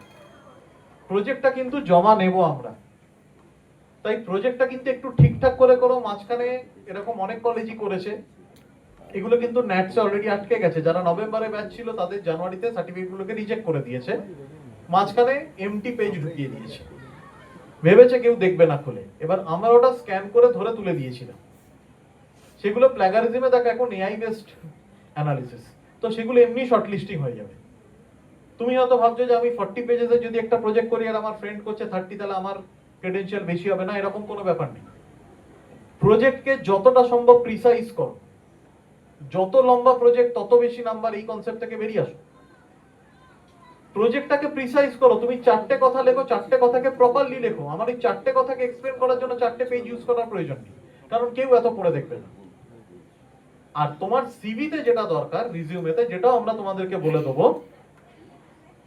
প্রজেক্টটা কিন্তু জমা নেব আমরা, তাই প্রজেক্টটা কিন্তু একটু ঠিকঠাক করে করো। মাঝখানে এরকম অনেক কলেজই করেছে, এগুলো কিন্তু ন্যাটসে অলরেডি আটকে গেছে। যারা নভেম্বরে ব্যাচ ছিল তাদের জানুয়ারিতে সার্টিফিকেটগুলোকে রিজেক্ট করে দিয়েছে, মাঝখানে এমটি পেজ ঢুকিয়ে দিয়েছে, ভেবেছে কেউ দেখবে না খুলে। এবার আমরা ওটা স্ক্যান করে ধরে তুলে দিয়েছিলাম। সেগুলো প্ল্যাগারিজমে দেখো এখন এআই বেসড অ্যানালিসিস, তো সেগুলো এমনি শর্টলিস্টিং হয়ে যাবে। তুমি হয়তো ভাবছো যে আমি 40 পেজেসে যদি একটা প্রজেক্ট করি আর আমার ফ্রেন্ড করছে 30, তাহলে আমার ক্রেডেনশিয়াল বেশি হবে না, এরকম কোনো ব্যাপার নেই। প্রজেক্টকে যতটা সম্ভব প্রিসাইজ করো, যত লম্বা প্রজেক্ট তত বেশি নাম্বার, এই কনসেপ্ট থেকে বেরিয়ে আসো। প্রজেক্টটাকে প্রিসাইজ করো, তুমি 4টে কথা লেখো, 4টে কথাকে প্রপারলি লেখো। আমার এই 4টে কথাকে এক্সপ্লেন করার জন্য 4টে পেজ ইউজ করার প্রয়োজন নেই, কারণ কেউ এত পড়ে দেখবে না। আর তোমার সিভিতে যেটা দরকার, রিজিউমেতে, যেটাও আমরা তোমাদেরকে বলে দেবো,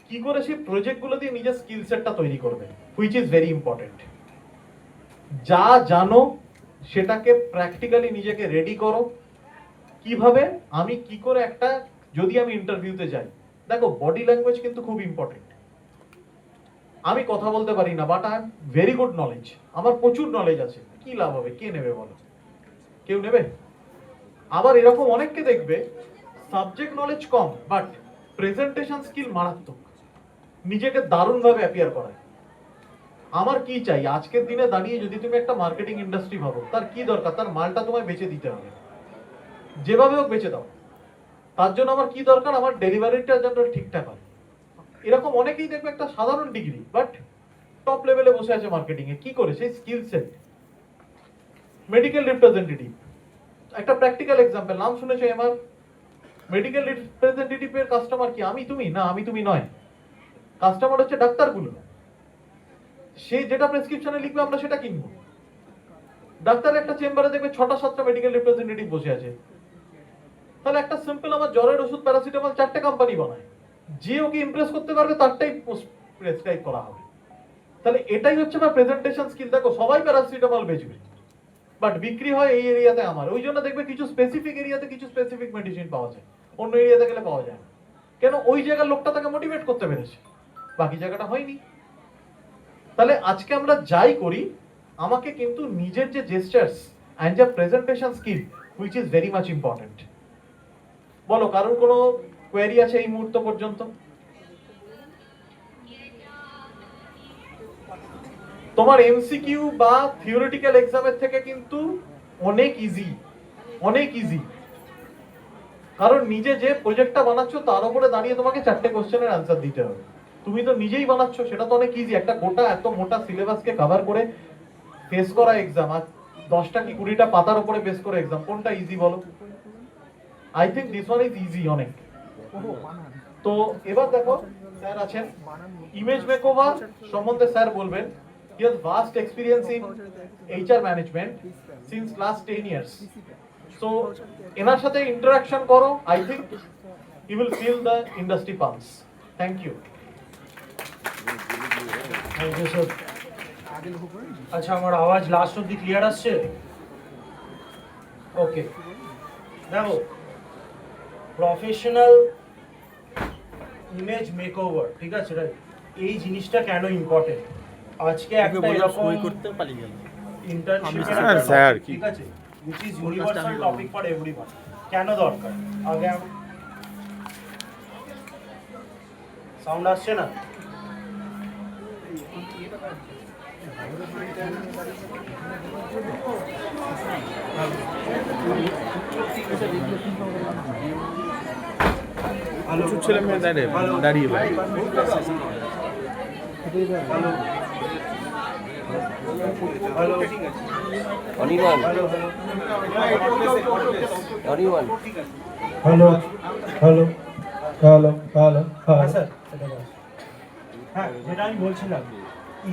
কি করে সেই প্রজেক্টগুলো দিয়ে নিজের স্কিল সেটটা তৈরি করবে, হুইচ ইজ ভেরি ইম্পর্টেন্ট। যা জানো সেটাকে প্র্যাকটিক্যালি নিজেকে রেডি করো। কিভাবে? আমি কি করে একটা, যদি আমি ইন্টারভিউতে যাই, দেখো বডি ল্যাঙ্গুয়েজ কিন্তু খুব ইম্পর্টেন্ট। আমি কথা বলতে পারি না, but I am very good knowledge, আমার প্রচুর নলেজ আছে, কি লাভ হবে? কে নেবে বলো? কেউ নেবে? আবার এরকম অনেককে দেখবে subject knowledge com, but presentation skill মারাত্মক, নিজেকে দারুণভাবে অ্যাপিয়ার করায়। আমার কি চাই আজকের দিনে দাঁড়িয়ে? যদি তুমি একটা মার্কেটিং ইন্ডাস্ট্রি ভাবো, তার কি দরকার? তার মালটা তোমায় বেচে দিতে হবে, যেভাবে হোক বেচে দাও। তার জন্য আমার কি দরকার? আমার ডেলিভারিটা যেন ঠিকঠাক হয়। এরকম অনেকেই দেখবে একটা সাধারণ ডিগ্রি, বাট টপ লেভেলে বসে আছে মার্কেটিং এ। কি করে? সেই স্কিল সেট। মেডিকেল রিপ্রেজেন্টেটিভ, একটা প্র্যাকটিক্যাল এক্সাম্পল, নাম শুনেছো এমআর? মেডিকেল রিপ্রেজেন্টেটিভের কাস্টমার কি? আমি তুমি না, আমি তুমি নয়, কাস্টমার হচ্ছে ডাক্তারগুলো। সে যেটা প্রেসক্রিপশনে লিখবে আমরা সেটা কিনবো। ডাক্তারের একটা চেম্বারে দেখবে 6টা-7টা মেডিকেল রিপ্রেজেন্টেটিভ বসে আছে। তাহলে একটা সিম্পল আমার জ্বরের ওষুধ প্যারাসিটামল 4টে কোম্পানি বানায়, যে ওকে ইমপ্রেস করতে পারবে তারটাই প্রেসক্রাইব করা হবে। তাহলে এটাই হচ্ছে আমার প্রেজেন্টেশন স্কিল। দেখো সবাই প্যারাসিটামল বেচবে, বাট বিক্রি হয় এই এরিয়াতে আমার। ওই জন্য দেখবে কিছু স্পেসিফিক এরিয়াতে কিছু স্পেসিফিক মেডিসিন পাওয়া যায়, অন্য এরিয়াতে গেলে পাওয়া যায় না। কেন? ওই জায়গার লোকটা তাকে মোটিভেট করতে পেরেছে, বাকি জায়গাটা হয়নি। তাহলে আজকে আমরা যাই করি, আমাকে কিন্তু নিজের যে জেস্টার্স এন্ড যে presentation skill, which is very much important. বলো, কারোর কোনো কোয়েরি আছে এই মুহূর্ত পর্যন্ত? তোমার এমসিকিউ বা থিওরিটিক্যাল এক্সামের থেকে কিন্তু অনেক ইজি, অনেক ইজি। কারণ নিজে যে প্রজেক্টটা বানাচ্ছ তার উপরে দাঁড়িয়ে তোমাকে 4টে কোশ্চেনের অ্যান্সার দিতে হবে। তুমি তো নিজেই বানাচ্ছ, সেটা তো অনেক ইজি। একটা গোটা এত মোটা সিলেবাসকে কভার করে ফেস করা এক্সাম, আর 10টা কি 20টা পাতার উপরে বেস করে এক্সাম, কোনটা ইজি বলো? I think this one is easy অনেক। তো এবার দেখো স্যার আছেন। ইমেজ মেকওভার সম্বন্ধে স্যার বলবেন। He has vast experience in HR management since last 10 years. So এনার সাথে interaction করো, I think you will feel the industry pulse. Thank you. Thank you sir. আচ্ছা, আমার আওয়াজ লাস্ট অব্দি ক্লিয়ার আসছে? ওকে, দেখো, প্রফেশনাল ইমেজ মেকওভার, ঠিক আছে, রাইট, এই জিনিসটা কেন ইম্পর্টেন্ট? আজকে একটা এরকম ইন্টার্নশিপের একটা topic, ঠিক আছে, which is universal topic for everyone, কেন দরকার? আগে সাউন্ড আসছে না? প্রচুর ছেলে মেয়ে দাঁড়িয়ে ভাই। Anirban Anirban hello hello hello hello হ্যাঁ স্যার, হ্যাঁ, যেটা আমি বলছিলাম,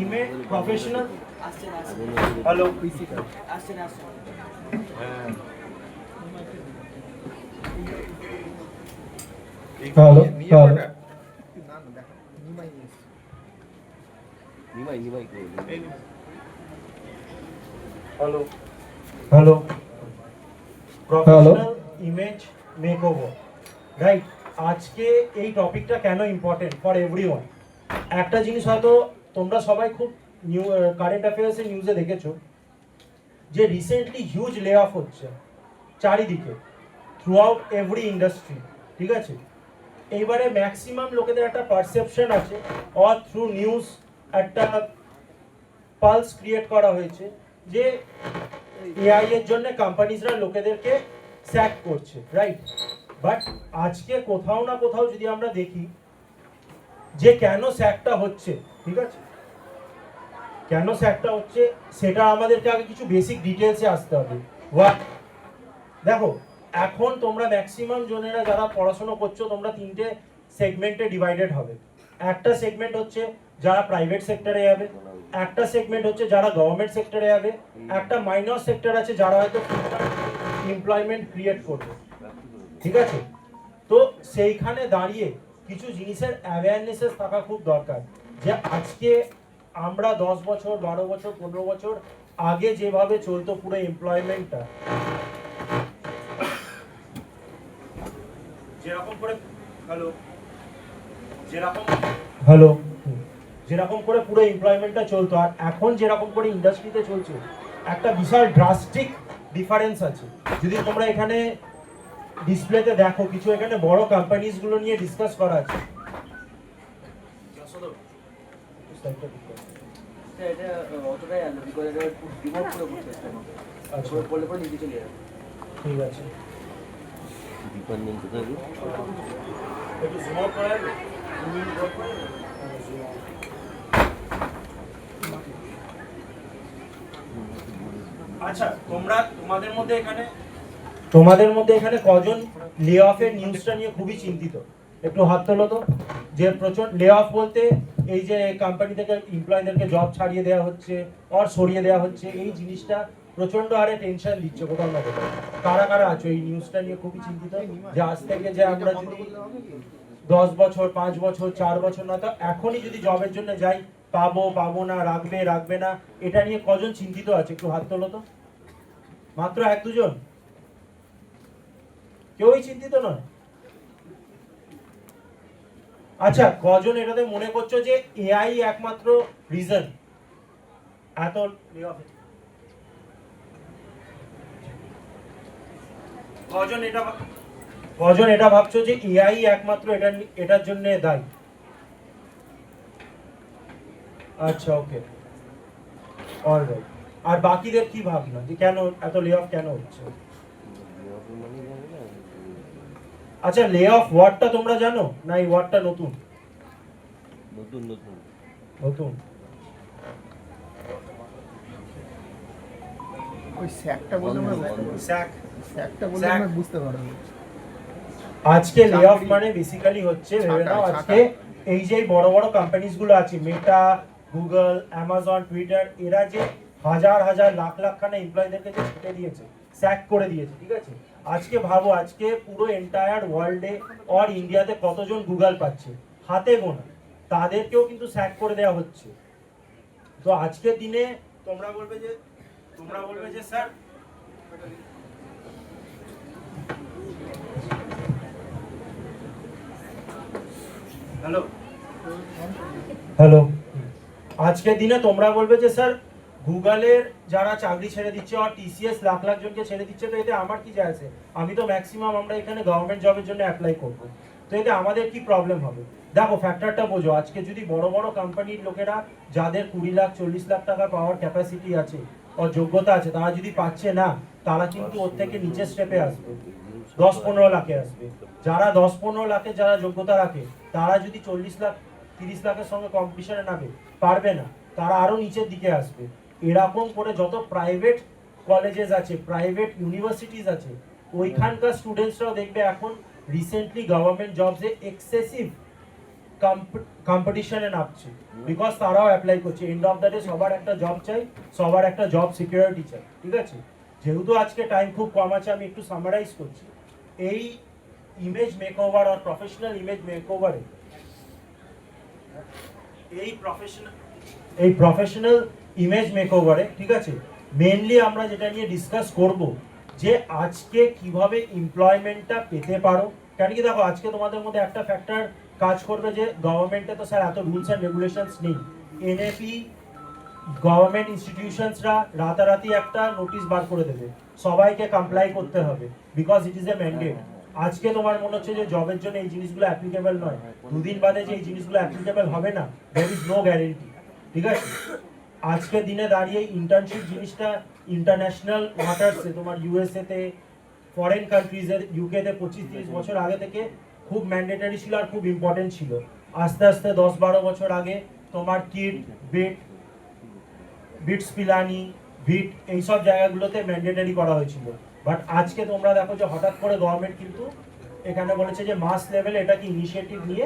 image professional, hello, hello hello Nimai Nimai hello hello, professional image makeover, right. আজকে এই টপিকটা কেন ইম্পর্টেন্ট ফর এভরিওয়ান? একটা জিনিস হয়তো তোমরা সবাই খুব কারেন্ট অ্যাফেয়ার্সে নিউজে দেখেছো যে রিসেন্টলি হিউজ লে অফ হচ্ছে চারিদিকে, থ্রু আউট এভরি ইন্ডাস্ট্রি, ঠিক আছে। এইবারে ম্যাক্সিমাম লোকেদের একটা পারসেপশন আছে, অর থ্রু নিউজ একটা পালস ক্রিয়েট করা হয়েছে যে এআই এর জন্য কোম্পানিজরা লোকেদেরকে স্যাক করছে, রাইট। বাট আজকে কোথাও না কোথাও যদি আমরা দেখি যে কেন স্যাকটা হচ্ছে, ঠিক আছে, কেন স্যাকটা হচ্ছে সেটা আমাদেরকে আগে কিছু বেসিক ডিটেলসে আসতে হবে। দেখো, এখন তোমরা ম্যাক্সিমাম জনেরা যারা পড়াশোনা করছো, তোমরা তিনটে সেগমেন্টে ডিভাইডেড হবে। একটা সেগমেন্ট হচ্ছে যারা প্রাইভেট সেক্টরে যাবে, একটা সেগমেন্ট হচ্ছে যারা গভর্নমেন্ট সেক্টরে যাবে, একটা মাইনর সেক্টর আছে যারা হয়তো এমপ্লয়মেন্ট ক্রিয়েট করবে, ঠিক আছে। তো সেইখানে দাঁড়িয়ে কিছু জিনিসের অ্যাওয়ারনেসেস থাকা খুব দরকার, যে আজকে আমরা 10 বছর 12 বছর 15 বছর আগে যেভাবে চলতো পুরো এমপ্লয়মেন্টটা, যেরকম করে যেরকম করে পুরো এমপ্লয়মেন্টটা চলতো আর এখন যেরকম করে ইন্ডাস্ট্রিতে চলছে, একটা বিশাল ড্রাস্টিক ডিফারেন্স আছে। যদি তোমরা এখানে ডিসপ্লেতে দেখো, কিছু এখানে বড় কোম্পানিজ গুলো নিয়ে ডিসকাস করা আছে। এটা অতটাই আলো বিকজ এটা রিমোট করে করতে হবে। আচ্ছা, বলে পরে নিচে চলে যাবে। ঠিক আছে, ডিপেন্ডেন্ট কোথায় একটু জুম আউট করা যাবে? আচ্ছা, তোমাদের মধ্যে এখানে কজন লে অফের নিউজটা নিয়ে খুবই চিন্তিত? একটু হাত তোলো তো। যে প্রচন্ড লে অফ বলতে এই যে কোম্পানি থেকে এমপ্লয়ীদেরকে জব ছাড়িয়ে দেওয়া হচ্ছে আর সরিয়ে দেওয়া হচ্ছে, এই জিনিসটা প্রচন্ড হারে টেনশন দিচ্ছে কোথাও না কোথাও। কারা কারা আছো এই নিউজটা নিয়ে খুবই চিন্তিত? যে আজ থেকে যে আমরা যদি 10 বছর 5 বছর 4 বছর না, তো এখনই যদি জবের জন্য যাই, পাবো না, রাখবে না, এটা নিয়ে কজন চিন্তিত আছে? একটু হাত তোলো তো। মাত্র 1-2 জন, কেউই চিন্তিত নয়? আচ্ছা, কজন এটাতে মনে করছো যে এআই একমাত্র রিজন এত লে অফ? কজন এটা ভাবছো যে এআই একমাত্র এটার জন্য দায়ী? আচ্ছা, ওকে, অলরাইট। আর বাকিদের কি ভাবনা যে কেন এত লে অফ কেন হচ্ছে? আচ্ছা, লে অফ ওয়ার্ডটা তোমরা জানো না? এই ওয়ার্ডটা নতুন? নতুন নতুন নতুন। ওই স্যাকটা বলে আমরা স্যাকটা বলে আমরা বুঝতে পারবো। আজকে লে অফ মানে বেসিক্যালি হচ্ছে, ভেবে নাও আজকে এই যে বড় বড় কোম্পানিজগুলো আছে, মেটা, গুগল, অ্যামাজন, টুইটার, এরা যে হাজার হাজার লাখ লাখ খানা এমপ্লয়ীদেরকে যে ছুটে দিয়েছে, স্যাক করে দিয়েছে, ঠিক আছে? আজকে ভাবো, আজকে পুরো এন্টায়ার ওয়ার্ল্ডে আর ইন্ডিয়াতে কতজন গুগল পাচ্ছে, হাতে গোনা, তাদেরকেও কিন্তু স্যাক করে দেওয়া হচ্ছে। তো আজকের দিনে তোমরা বলবে যে স্যার হ্যালো, আজকের দিনে তোমরা বলবে যে স্যার গুগলের যারা চাকরি ছেড়ে দিচ্ছে আর টিসিএস লাখ লাখ জনকে ছেড়ে দিচ্ছে, তো এতে আমার কি যায় আসে? আমি তো ম্যাক্সিমাম আমরা এখানে গভর্নমেন্ট জবের জন্য অ্যাপ্লাই করব, তো এতে আমাদের কি প্রবলেম হবে? দেখো ফ্যাক্টরটা বোঝো, আজকে যদি বড় বড় কোম্পানির লোকেরা যাদের 20 লাখ 40 লাখ টাকা পাওয়ার ক্যাপাসিটি আছে ও যোগ্যতা আছে, তারা যদি পাচ্ছে না, তারা কিন্তু ওর থেকে নিচের স্টেপে আসবে, 10-15 লাখে আসবে। যারা 10-15 লাখে যারা যোগ্যতা রাখে, তারা যদি 40 লাখ 30 লাখের সঙ্গে কম্পিটিশনে নামে, পারবে না, তারা আরো নিচের দিকে আসবে। এরকম করে যত প্রাইভেট কলেজেস আছে, প্রাইভেট ইউনিভার্সিটিজ আছে, ওইখানকার স্টুডেন্টসরাও দেখবে এখন রিসেন্টলি গভর্নমেন্ট জবসে এক্সেসিভ কম্পিটিশনে নামছে, বিকজ তারাও অ্যাপ্লাই করছে। এন্ড অফ দ্য ডে সবার একটা জব চাই, সবার একটা জব সিকিউরিটি চাই, ঠিক আছে? যেহেতু আজকে টাইম খুব কম আছে, আমি একটু সামারাইজ করছি। এই ইমেজ মেকওভার আর প্রফেশনাল ইমেজ মেকওভারে এই প্রফেশনাল ইমেজ মেকওভারে, ঠিক আছে, মেইনলি আমরা যেটা নিয়ে ডিসকাস করব, যে আজকে কিভাবে এমপ্লয়মেন্টটা পেতে পারো। কেন কি দেখো, আজকে তোমাদের মধ্যে একটা ফ্যাক্টর কাজ করবে যে গভর্নমেন্টে তো স্যার এত রুলস অ্যান্ড রেগুলেশনস নেই। এনএপি গভর্নমেন্ট ইনস্টিটিউশনসরা রাতারাতি একটা নোটিশ বার করে দেবে, সবাইকে কমপ্লাই করতে হবে, because it is a mandate. আজকে তোমার মনে হচ্ছে যে জবের জন্য এই জিনিসগুলো অ্যাপ্লিকেবল নয়, দুদিন বাদে যে এই জিনিসগুলো অ্যাপ্লিকেবল হবে না, দেয়ার ইজ নো গ্যারেন্টি, ঠিক আছে? আজকে দিনে দাঁড়িয়ে ইন্টার্নশিপ জিনিসটা ইন্টারন্যাশনাল ওয়াটার্সে, তোমার ইউএসএ তে, ফরেন কান্ট্রিজে, ইউকেতে 25-30 বছর আগে থেকে খুব ম্যান্ডেটরি ছিল আর খুব ইম্পর্টেন্ট ছিল। আস্তে আস্তে 10-12 বছর আগে তোমার কিট, বিটস পিলানি, ভিট, এইসব জায়গাগুলোতে ম্যান্ডেটরি করা হয়েছিল। বাট আজকে তোমরা দেখো যে হঠাৎ করে গভর্নমেন্ট কিন্তু এখানে বলেছে যে মাস লেভেলে এটাকে ইনিশিয়েটিভ নিয়ে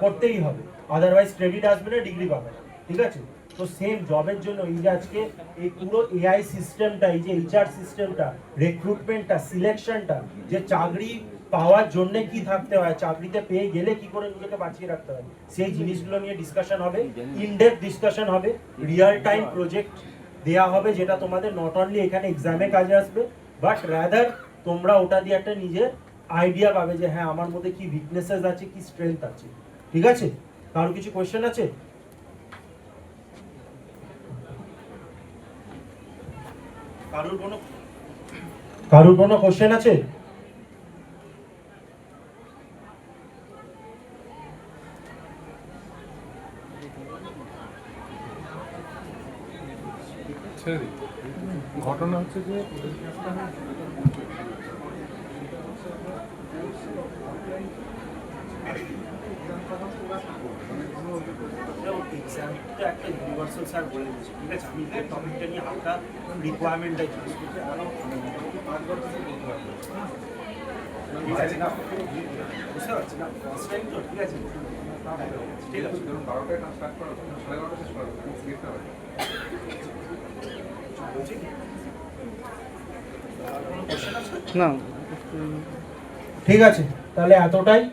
করতেই হবে, আদারওয়াইজ ক্রেডিট আসবে না, ডিগ্রি পাবে না, ঠিক আছে? তো সেম জবের জন্য এই যে আজকে এই পুরো এআই সিস্টেমটা, এই যে এইচআর সিস্টেমটা, রিক্রুটমেন্টটা, সিলেকশনটা, যে চাকরি পাওয়ার জন্য কি থাকতে হয়, চাকরিতে পেয়ে গেলে কি করে নিজেকে বাঁচিয়ে রাখতে হয়, সেই জিনিসগুলো নিয়ে ডিসকাশন হবে, ইনডেপথ ডিসকাশন হবে, রিয়েল টাইম প্রজেক্ট দেয়া হবে, যেটা তোমাদের নট অনলি এখানে এক্সামে কাজে আসবে, বাট রাদার তোমরা ওটা দিয়ে একটা নিজের আইডিয়া পাবে যে হ্যাঁ আমার মধ্যে কি উইকনেসেস আছে, কি স্ট্রেংথ আছে, ঠিক আছে? কারো কিছু কোশ্চেন আছে? কারোর কোনো কোশ্চেন আছে? ঘটনা হচ্ছে যে একটা ইউনিভার্সাল স্যার বলে দিচ্ছে, ঠিক আছে? আমি এই টপিকটা নিয়ে হালকা রিকোয়ারমেন্টটা জিজ্ঞেস করছি, ঠিক আছে না? বুঝতে পারছি না, ফার্স্ট টাইম তো, ঠিক আছে, ঠিক আছে। ধরুন 12টায় কাজ স্টার্ট করা, 12:30 শেষ করা, দেখতে হবে। না ঠিক আছে, তাহলে এতটাই।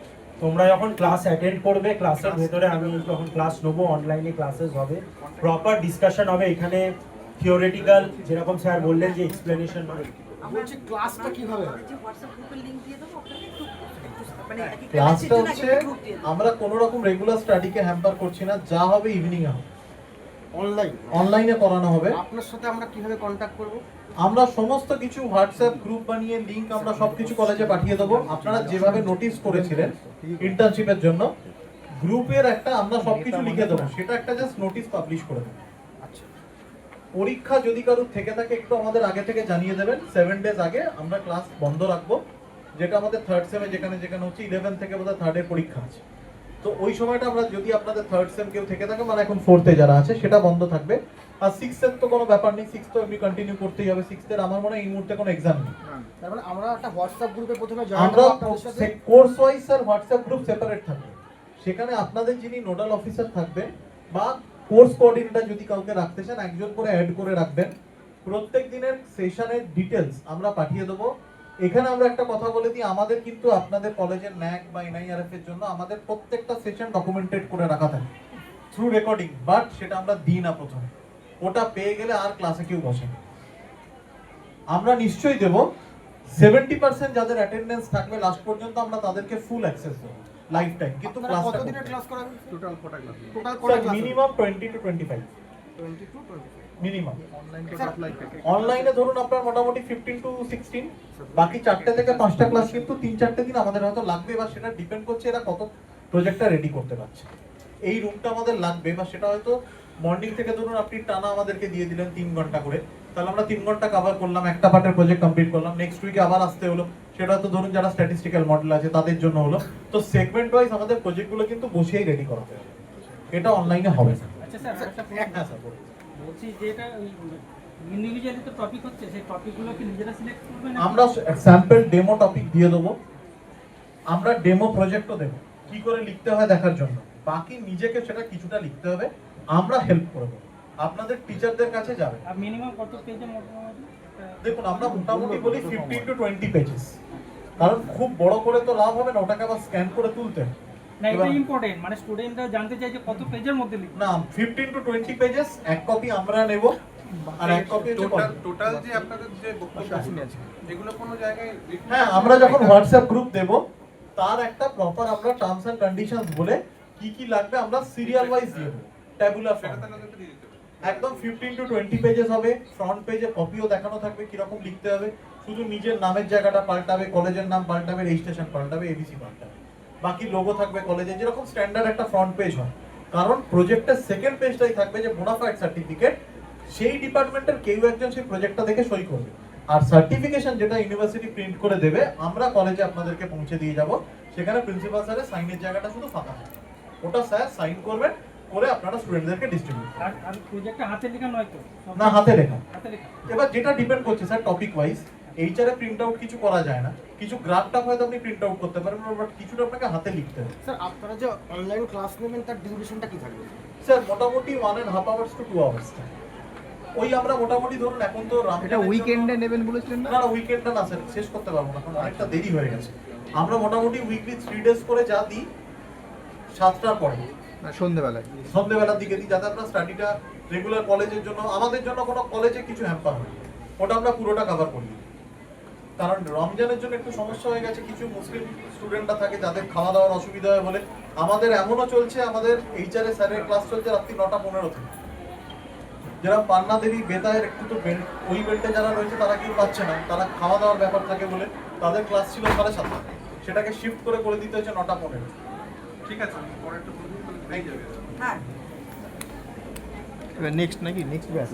তোমরা যখন ক্লাস অ্যাটেন্ড করবে, ক্লাসের ভেতরে আমি যখন ক্লাস নেবো, অনলাইনে ক্লাসেস হবে, প্রপার ডিসকাশন হবে। এখানে থিওরিটিক্যাল যেরকম স্যার বললেন যে এক্সপ্লেনেশন হবে। বলছি ক্লাসটা কিভাবে হবে? ক্লাসটা হচ্ছে আমরা কোনো রকম রেগুলার স্টাডিকে হ্যাম্পার করছি না, যা হবে ইভিনিং এ হবে, অনলাইন অনলাইনে করানো হবে। আপনার সাথে আমরা কিভাবে কন্ট্যাক্ট করব? আমরা সমস্ত কিছু হোয়াটসঅ্যাপ গ্রুপ বানিয়ে লিংক আমরা সবকিছু কলেজে পাঠিয়ে দেবো। আপনারা যেভাবে নোটিস করেছিলেন ইন্টার্নশিপের জন্য, গ্রুপের একটা আমরা সবকিছু লিখে দেবো, সেটা একটা জাস্ট নোটিস পাবলিশ করে দেবো। পরীক্ষা যদি কারোর থেকে থাকে একটু আমাদের আগে থেকে জানিয়ে দেবেন, 7 ডেজ আগে আমরা ক্লাস বন্ধ রাখবো, যেটা আমাদের থার্ড সেমে যেখানে হচ্ছে 11 থেকে বোধহয় থার্ডের পরীক্ষা আছে, তো ওই সময়টা আমরা যদি আপনাদের থার্ড সেম কেউ থেকে থাকে, মানে এখন ফোর্থে যারা আছে, সেটা বন্ধ থাকবে। আর 6th তো কোনো ব্যাপার নেই, 6th তো এমনি কন্টিনিউ করতেই হবে। 6th আমার মনে হয় এই মুহূর্তে কোনো এক্সাম নেই। তার মানে আমরা একটা হোয়াটসঅ্যাপ গ্রুপে প্রথমে জয়েন আমরা করব আপনাদের সাথে। Course wise sir WhatsApp group separate থাকবে, সেখানে আপনাদের যিনি নোডাল অফিসার থাকবেন বা কোর্স কোঅর্ডিনেটর যদি কাউকে রাখতে চান, একজন করে অ্যাড করে রাখবেন। প্রত্যেক দিনের সেশনের ডিটেলস আমরা পাঠিয়ে দেবো। এখানে আমরা একটা কথা বলে দিই, আমাদের কিন্তু আপনাদের কলেজের ন্যাক বা এনআইআরএফ এর জন্য আমাদের প্রত্যেকটা সেশন ডকুমেন্টেড করে রাখা থাকে থ্রু রেকর্ডিং, বাট সেটা আমরা দিই না প্রথমে। ওটা পেয়ে গেলে আর ক্লাসে কেউ বসে না। আমরা নিশ্চয়ই দেব। 70% যাদের অ্যাটেন্ডেন্স থাকবে লাস্ট পর্যন্ত আমরা তাদেরকে ফুল অ্যাক্সেস দেবো লাইফ টাইম। কিন্তু কতদিনের ক্লাস করাবেন? টোটাল কটা ক্লাস? টোটাল কটা class? Minimum 20 to 25 20 to 25 minimum. Online to offline থেকে। অনলাইনে ধরুন আপনার মোটামুটি 15 to 16, বাকি 4টে থেকে 5টা ক্লাস কিন্তু 3-4টে দিন আমাদের হয়তো লাগবে, বা সেটা ডিপেন্ড করছে এরা কত প্রজেক্টটা রেডি করতে পারছে। এই রুমটা আমাদের লাগবে, বা সেটা হয়তো মর্নিং থেকে ধরুন আপনি টানা আমাদেরকে দিয়ে দিলেন 3 ঘন্টা করে, তাহলে আমরা 3 ঘন্টা কভার করলাম, একটা পার্টের প্রজেক্ট কমপ্লিট করলাম, নেক্সট উইকে আবার আসতে হলো, সেটা তো ধরুন যারা স্ট্যাটিস্টিক্যাল মডেল আছে তাদের জন্য হলো। তো সেগমেন্ট ওয়াইজ আমাদের প্রজেক্টগুলো কিন্তু বসেই রেডি করাতে হবে, এটা অনলাইনে হবে না। আচ্ছা স্যার, একটা হ্যাঁ স্যার বলুন। বলছি যে এটা ইন্ডিভিজুয়ালি তো টপিক হচ্ছে, সেই টপিকগুলো কি নিজেরা সিলেক্ট করবেন? আমরা স্যাম্পল ডেমো টপিক দিয়ে দেবো, আমরা ডেমো প্রজেক্টও দেবো কি করে লিখতে হয় দেখার জন্য, বাকি নিজেকে সেটা কিছুটা লিখতে হবে, আমরা হেল্প করবো, আপনাদের টিচারদের কাছে যাবে। আর মিনিমাম কত পেজের মোটামুটি? দেখুন আমরা মোটামুটি বলি 15 to 20 পেজেস, কারণ খুব বড় করে তো লাভ হবে না, ওটাকে আবার স্ক্যান করে তুলতে হবে। না, এটা ইম্পর্টেন্ট, মানে স্টুডেন্টরা জানতে চাই যে কত পেজের মধ্যে লিখবে। না, 15 to 20 পেজেস, এক কপি আমরা নেব আর এক কপি টোটাল যে আপনাদের যে বক্তব্য আছে এগুলো কোনো জায়গায় হ্যাঁ, আমরা যখন হোয়াটসঅ্যাপ গ্রুপ দেব তার একটা প্রপার আমরা টার্মস এন্ড কন্ডিশনস বলে কি কি লাগবে আমরা সিরিয়াল ওয়াইজ দিয়ে দেব, ট্যাবুলার ফর্ম। একদম 15 to 20 পেজেস হবে, ফ্রন্ট পেজে কপিও দেখানো থাকবে কিরকম লিখতে হবে, শুধু নিজের নামের জায়গাটা পাল্টাবে, কলেজের নাম পাল্টাবে, রেজিস্ট্রেশন পাল্টাবে, এবিসি পাল্টাবে, বাকি লোগো থাকবে কলেজে, যেরকম স্ট্যান্ডার্ড একটা ফ্রন্ট পেজ হয়। কারণ প্রজেক্টের সেকেন্ড পেজটাই থাকবে যে বোনাফাইড সার্টিফিকেট, সেই ডিপার্টমেন্টের কেউ একজন সেই প্রজেক্টটা দেখে সই করবে, আর সার্টিফিকেশন যেটা ইউনিভার্সিটি প্রিন্ট করে দেবে আমরা কলেজে আপনাদেরকে পৌঁছে দিয়ে যাব, সেখানে প্রিন্সিপাল স্যারের সাইনের জায়গাটা শুধু ফাঁকা থাকে, ওটা স্যার সাইন করবেন, করে আপনারা স্টুডেন্টদেরকে ডিস্ট্রিবিউট করবেন। আর প্রজেক্টটা হাতে লেখা নয় তো? না, হাতে লেখা। হাতে লেখা। এবার যেটা ডিপেন্ড করছে স্যার টপিক ওয়াইজ, এইচআরে প্রিন্ট আউট কিছু করা যায় না, কিছু গ্রাফটা হয়তো আপনি প্রিন্ট আউট করতে পারবেন, বাট কিছুটা আপনাকে হাতে লিখতে হবে। স্যার আপনারা যে অনলাইন ক্লাস নেবেন তার ডিউরেশনটা কি থাকবে? স্যার মোটামুটি 1.5 hours to 2 hours ওই আমরা মোটামুটি ধরুন এখন তো এটা উইকেন্ডে নেবেন বলেছিলেন না? না না, উইকেন্ডটা না স্যার, শেষ করতে পারবো না, এখন অনেকটা দেরি হয়ে গেছে। আমরা মোটামুটি উইকলি 3 ডেজ করে যা দিই 7টার পরে, না সন্ধ্যেবেলায়। সন্ধ্যেবেলার দিকে দিই, যাতে আপনার স্টাডিটা রেগুলার কলেজের জন্য, আমাদের জন্য কোনো কলেজে কিছু হ্যাম্পার হয়, ওটা আমরা পুরোটা কভার করি। কারণ রমজানের জন্য একটু সমস্যা হয়ে গেছে, কিছু মুসলিম স্টুডেন্টরা থাকে যাদের খাওয়া দাওয়ার অসুবিধা হয় বলে আমাদের এমনও চলছে, আমাদের এইচআরএ স্যারের ক্লাস চলছে রাত্রি 9:15 থেকে, যারা পান্না দেবী বেতায়ের একটু তো বেল্ট, ওই বেল্টে যারা রয়েছে তারা কেউ পাচ্ছে না, তারা খাওয়া দাওয়ার ব্যাপার থাকে বলে তাদের ক্লাস ছিল 7:30, সেটাকে শিফট করে দিতে হচ্ছে 9:15। ঠিক আছে, পরেরটা বলুন, তাহলে যাবে। এবার নেক্সট নাকি নেক্সট ব্যাচ?